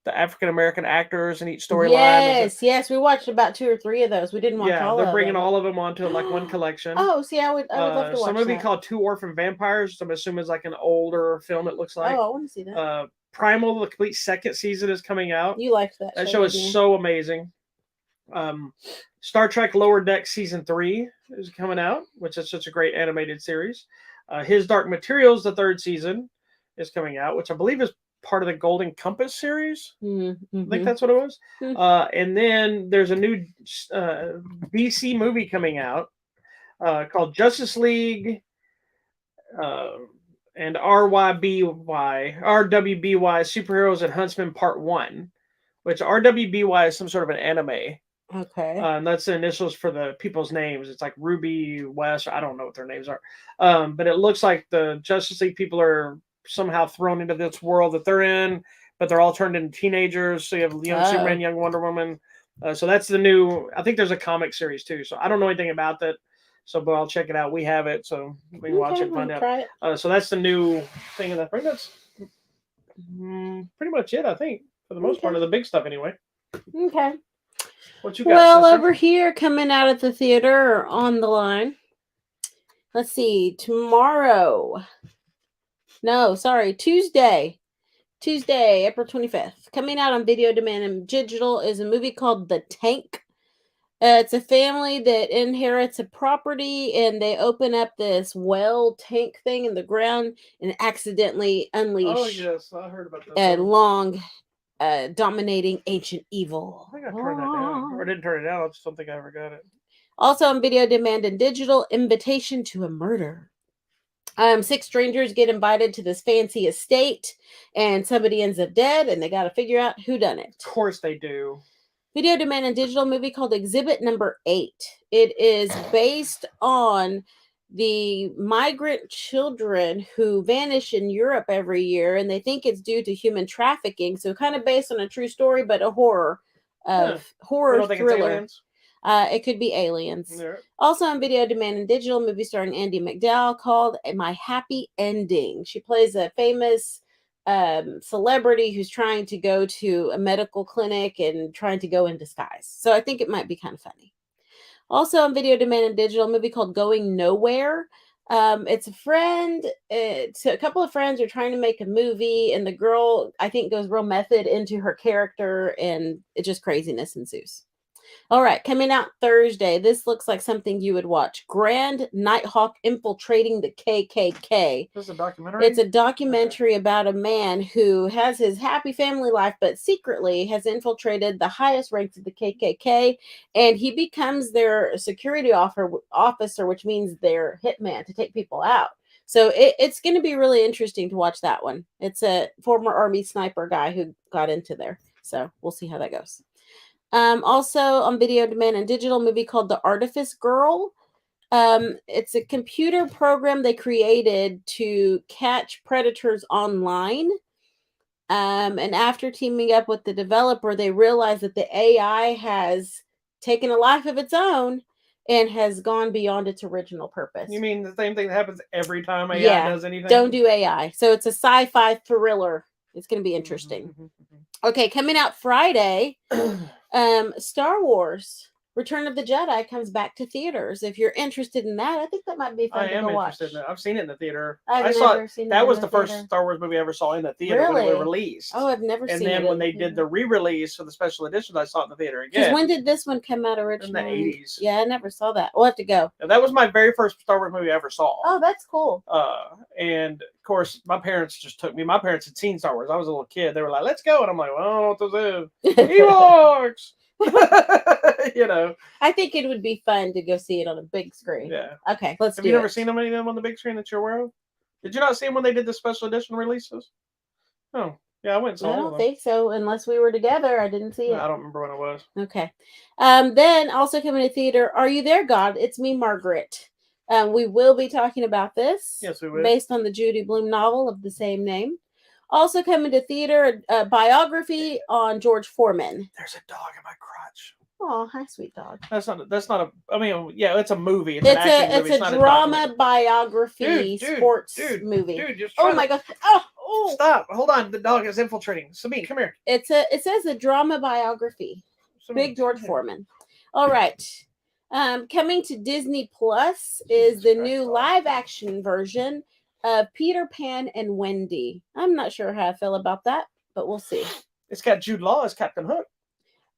African-American actors in each storyline. Yes. We watched about 2 or 3 of those. We didn't watch all of them. They're bringing all of them onto like one collection. Oh, see, I would love to watch some movie called Two Orphan Vampires. I'm assuming is like an older film, it looks like. Oh, I want to see that. Primal, the complete second season is coming out. You liked that. That show is so amazing. Star Trek Lower Deck Season 3 is coming out, which is such a great animated series. His Dark Materials, the 3rd season, is coming out, which I believe is part of the Golden Compass series. Mm-hmm. I think that's what it was. And then there's a new DC movie coming out called Justice League and RWBY Superheroes and Huntsmen Part 1, which RWBY is some sort of an anime. Okay. And that's the initials for the people's names. It's like Ruby, West. I don't know what their names are. But it looks like the Justice League people are somehow thrown into this world that they're in, but they're all turned into teenagers. So you have young Superman, young Wonder Woman. So that's the new. I think there's a comic series too. So I don't know anything about that. So, but I'll check it out. We have it, so we can watch it and find out. So that's the new thing. And I think that's pretty much it. I think for the most part of the big stuff, anyway. Okay. What you got? Well, sister? over here, coming out at the theater or on the line. Let's see. Tuesday, April 25th. Coming out on video demand and digital is a movie called The Tank. It's a family that inherits a property, and they open up this well tank thing in the ground and accidentally unleash I heard about that. a long, dominating ancient evil. I think I turned that down. Or I didn't turn it down. I just don't think I ever got it. Also on video demand and digital, Invitation to a Murder. 6 strangers get invited to this fancy estate, and somebody ends up dead, and they got to figure out who done it. Of course they do. Video Demand and Digital movie called Exhibit Number 8. It is based on the migrant children who vanish in Europe every year, and they think it's due to human trafficking. So kind of based on a true story, but a horror We horror don't think it's thriller. aliens. It could be aliens. Yeah. Also on Video Demand and Digital, movie starring Andy McDowell called My Happy Ending. She plays a famous celebrity who's trying to go to a medical clinic and trying to go in disguise. So I think it might be kind of funny. Also on Video Demand and Digital, a movie called Going Nowhere. It's a couple of friends are trying to make a movie, and the girl, I think, goes real method into her character, and it just craziness ensues. All right, coming out Thursday. This looks like something you would watch. Grand Nighthawk Infiltrating the KKK. This is a documentary? It's a documentary about a man who has his happy family life, but secretly has infiltrated the highest ranks of the KKK, and he becomes their security officer, which means their hitman to take people out. So it's going to be really interesting to watch that one. It's a former Army sniper guy who got into there. So we'll see how that goes. Also on Video Demand and Digital, movie called The Artifice Girl. It's a computer program they created to catch predators online. And after teaming up with the developer, they realized that the AI has taken a life of its own and has gone beyond its original purpose. You mean the same thing that happens every time AI does anything? Don't do AI. So it's a sci-fi thriller. It's going to be interesting. Okay, coming out Friday, Star Wars Return of the Jedi comes back to theaters. If you're interested in that, I think that might be fun to go watch. I am interested in it. I've seen it in the theater. I saw it. That was the first Star Wars movie I ever saw in the theater when it was released. Oh, I've never seen it. And then when they did the re-release for the special edition, I saw it in the theater again. Because when did this one come out originally? In the 80s. Yeah, I never saw that. We'll have to go. Now, that was my very first Star Wars movie I ever saw. Oh, that's cool. And of course, my parents just took me. My parents had seen Star Wars. I was a little kid. They were like, "Let's go," and I'm like, "Well, I don't know what those is." Ewoks. You know, I think it would be fun to go see it on a big screen. Yeah. Okay, let's do it. Have you never seen any of them on the big screen that you're aware of? Did you not see them when they did the special edition releases? Oh, yeah, I went and saw them. I don't think so, unless we were together. I didn't see it. I don't remember when it was. Okay. Then also coming to theater, Are You There, God? It's Me, Margaret. We will be talking about this. Yes, we will. Based on the Judy Blume novel of the same name. Also coming to theater, a biography on George Foreman. There's a dog in my crotch. Oh, hi, sweet dog. That's not a. I mean, yeah, it's a movie. It's a drama biography sports movie. Dude, oh my god! Oh, stop! Hold on, the dog is infiltrating. Sabine, come here. It says a drama biography. Big George Foreman. All right. Coming to Disney Plus is the new live action version of Peter Pan and Wendy. I'm not sure how I feel about that, but we'll see. It's got Jude Law as Captain Hook.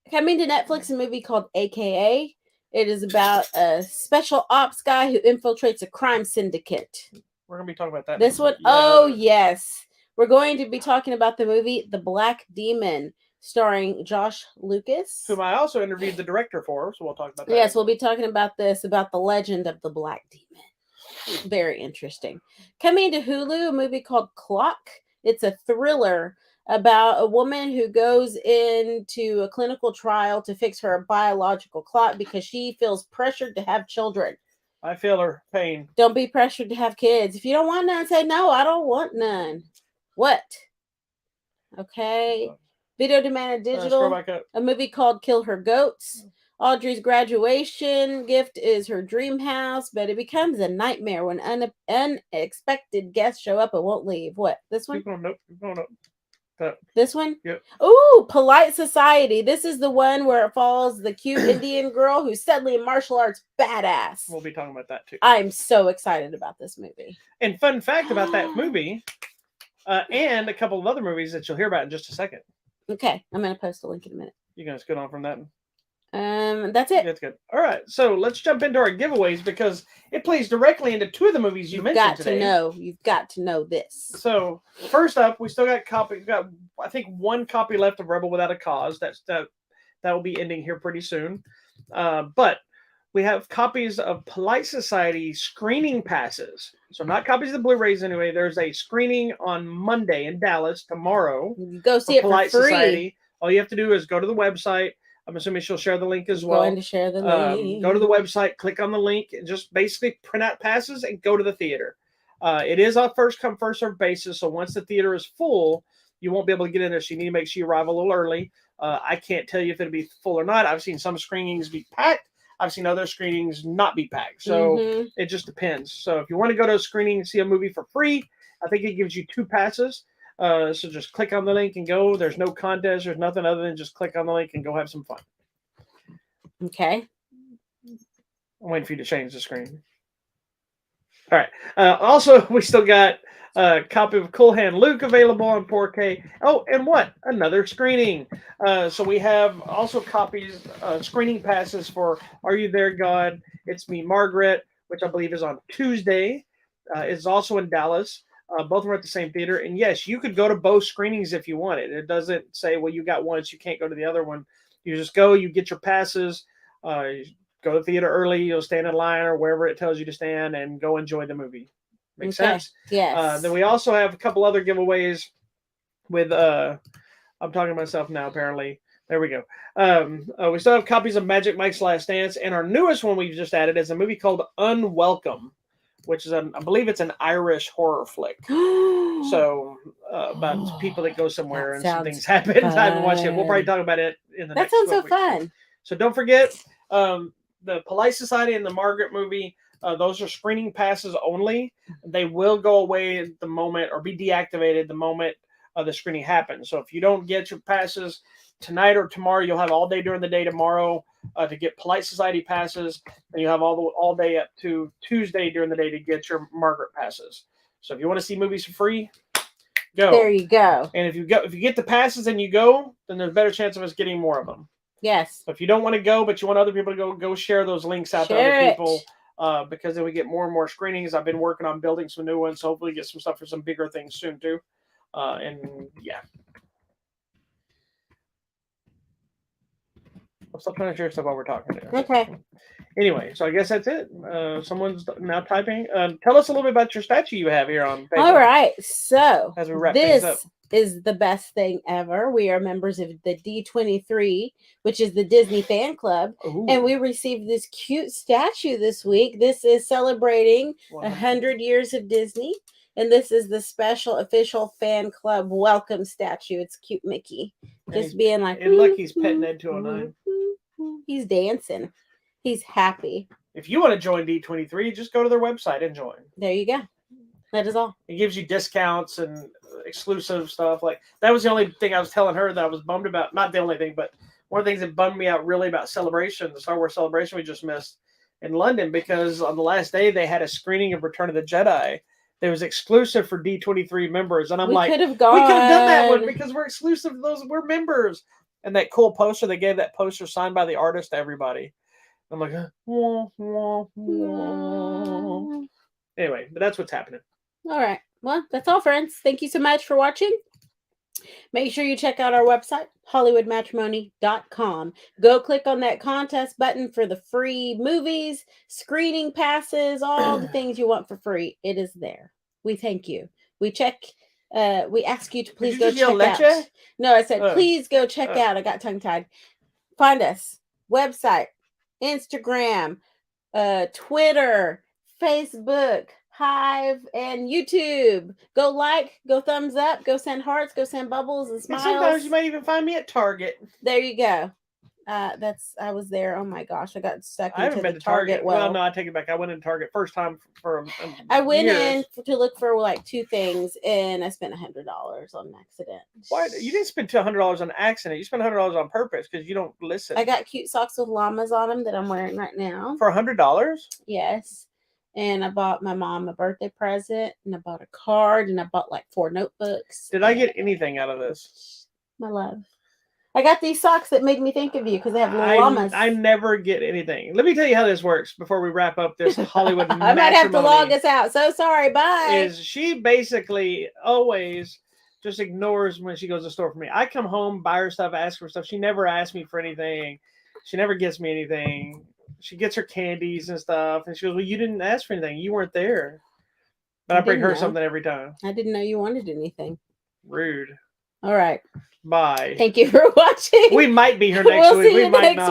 Coming to Netflix, a movie called AKA. It is about a special ops guy who infiltrates a crime syndicate. We're going to be talking about that. This one? Yeah. Oh, yes. We're going to be talking about the movie The Black Demon, starring Josh Lucas. Whom I also interviewed the director for, so we'll talk about that. Yes, we'll be talking about this, about the legend of the Black Demon. Very interesting. Coming to Hulu, a movie called Clock. It's a thriller about a woman who goes into a clinical trial to fix her biological clock because she feels pressured to have children. I feel her pain. Don't be pressured to have kids. If you don't want none, say, no, I don't want none. What? Okay. Video Demand and Digital, a movie called Kill Her Goats. Audrey's graduation gift is her dream house, but it becomes a nightmare when unexpected guests show up and won't leave. What? This one? No. This one? Yep. Ooh, Polite Society. This is the one where it follows the cute Indian girl who's suddenly a martial arts badass. We'll be talking about that too. I'm so excited about this movie. And fun fact about that movie, and a couple of other movies that you'll hear about in just a second. Okay, I'm going to post a link in a minute. You guys get on from that? That's it. That's good. All right, so let's jump into our giveaways because it plays directly into two of the movies you mentioned today. You've got to know this. So first up, we still got I think one copy left of Rebel Without a Cause. That will be ending here pretty soon. But we have copies of Polite Society screening passes. So not copies of the Blu-rays anyway. There's a screening on Monday in Dallas tomorrow. Go see it for free. Society. All you have to do is go to the website. I'm assuming she'll share the link as well. Going to share the link. Go to the website, click on the link, and just basically print out passes and go to the theater. It is on first come, first served basis. So once the theater is full, you won't be able to get in there. So you need to make sure you arrive a little early. I can't tell you if it'll be full or not. I've seen some screenings be packed. I've seen other screenings not be packed. So it just depends. So if you want to go to a screening and see a movie for free, I think it gives you 2 passes. So just click on the link and go. There's no contest. There's nothing other than just click on the link and go have some fun. Okay. I'm waiting for you to change the screen. All right. Also, we still got a copy of Cool Hand Luke available on 4K. Oh, and what? Another screening. So we have also copies, screening passes for Are You There, God? It's Me, Margaret, which I believe is on Tuesday. It's also in Dallas. Both of them are at the same theater. And yes, you could go to both screenings if you wanted. It doesn't say, well, you got one, so you can't go to the other one. You just go, you get your passes, you go to the theater early, you'll stand in line or wherever it tells you to stand and go enjoy the movie. Makes sense? Yes. Then we also have a couple other giveaways with, I'm talking to myself now, apparently. There we go. We still have copies of Magic Mike's Last Dance. And our newest one we've just added is a movie called Unwelcome, which is, I believe it's an Irish horror flick. So about people that go somewhere and some things happen. I haven't watched it. We'll probably talk about it in the next. That sounds so fun. So don't forget the Polite Society and the Margaret movie. Those are screening passes only. They will go away at the moment or be deactivated the moment the screening happens. So if you don't get your passes tonight or tomorrow, you'll have all day during the day tomorrow to get Polite Society passes, and you have all day up to Tuesday during the day to get your Margaret passes. So if you want to see movies for free, go. There you go. And if you get the passes and you go, then there's a better chance of us getting more of them. Yes. If you don't want to go, but you want other people to go share those links out to other people, because then we get more and more screenings. I've been working on building some new ones, so hopefully get some stuff for some bigger things soon too. And yeah. I'll stop trying to share stuff while we're talking here. Okay. Anyway, so I guess that's it. Someone's now typing. Tell us a little bit about your statue you have here on Facebook. All right. So as we wrap things up. Is the best thing ever. We are members of the D23, which is the Disney fan club. Ooh. And we received this cute statue this week. This is celebrating 100 years of Disney. And this is the special official fan club welcome statue. It's cute Mickey. Just being like. And look, he's petting Ed 209. He's dancing. He's happy. If you want to join D23, just go to their website and join. There you go. That is all. It gives you discounts and exclusive stuff. Like that was the only thing I was telling her that I was bummed about. Not the only thing, but one of the things that bummed me out really about Celebration, the Star Wars Celebration we just missed in London, because on the last day they had a screening of Return of the Jedi that was exclusive for D23 members. And I'm we like, could have done that one because we're exclusive to those. We're members. And that cool poster, they gave that poster signed by the artist to everybody. I'm like, wah, wah, wah. Anyway, but that's what's happening. All right. Well, that's all, friends. Thank you so much for watching. Make sure you check out our website, HollywoodMatrimony.com. Go click on that contest button for the free movies, screening passes, all the things you want for free. It is there. We thank you. We ask you to please go check out. No, I said, please go check out. I got tongue-tied. Find us. Website, Instagram, Twitter, Facebook, Hive, and YouTube. Go go thumbs up, go send hearts, go send bubbles and smiles. And sometimes you might even find me at Target. There you go. I was there. Oh my gosh, I got stuck into I haven't been the to Target. Well, no, I take it back. I went in Target first time for. I went in to look for like 2 things, and I spent $100 on accident. Why you didn't spend $200 on accident? You spent $100 on purpose because you don't listen. I got cute socks with llamas on them that I'm wearing right now for $100. Yes. And I bought my mom a birthday present, and I bought a card, and I bought like 4 notebooks. Did I get anything out of this? My love. I got these socks that made me think of you because they have little llamas. I never get anything. Let me tell you how this works before we wrap up this Hollywood I might have to log us out. So sorry. Bye. She basically always just ignores when she goes to the store for me. I come home, buy her stuff, ask her for stuff. She never asks me for anything. She never gets me anything. She gets her candies and stuff. And she goes, well, you didn't ask for anything. You weren't there. But I bring her something every time. I didn't know you wanted anything. Rude. All right. Bye. Thank you for watching. We might be here next We'll week. see We you might next not.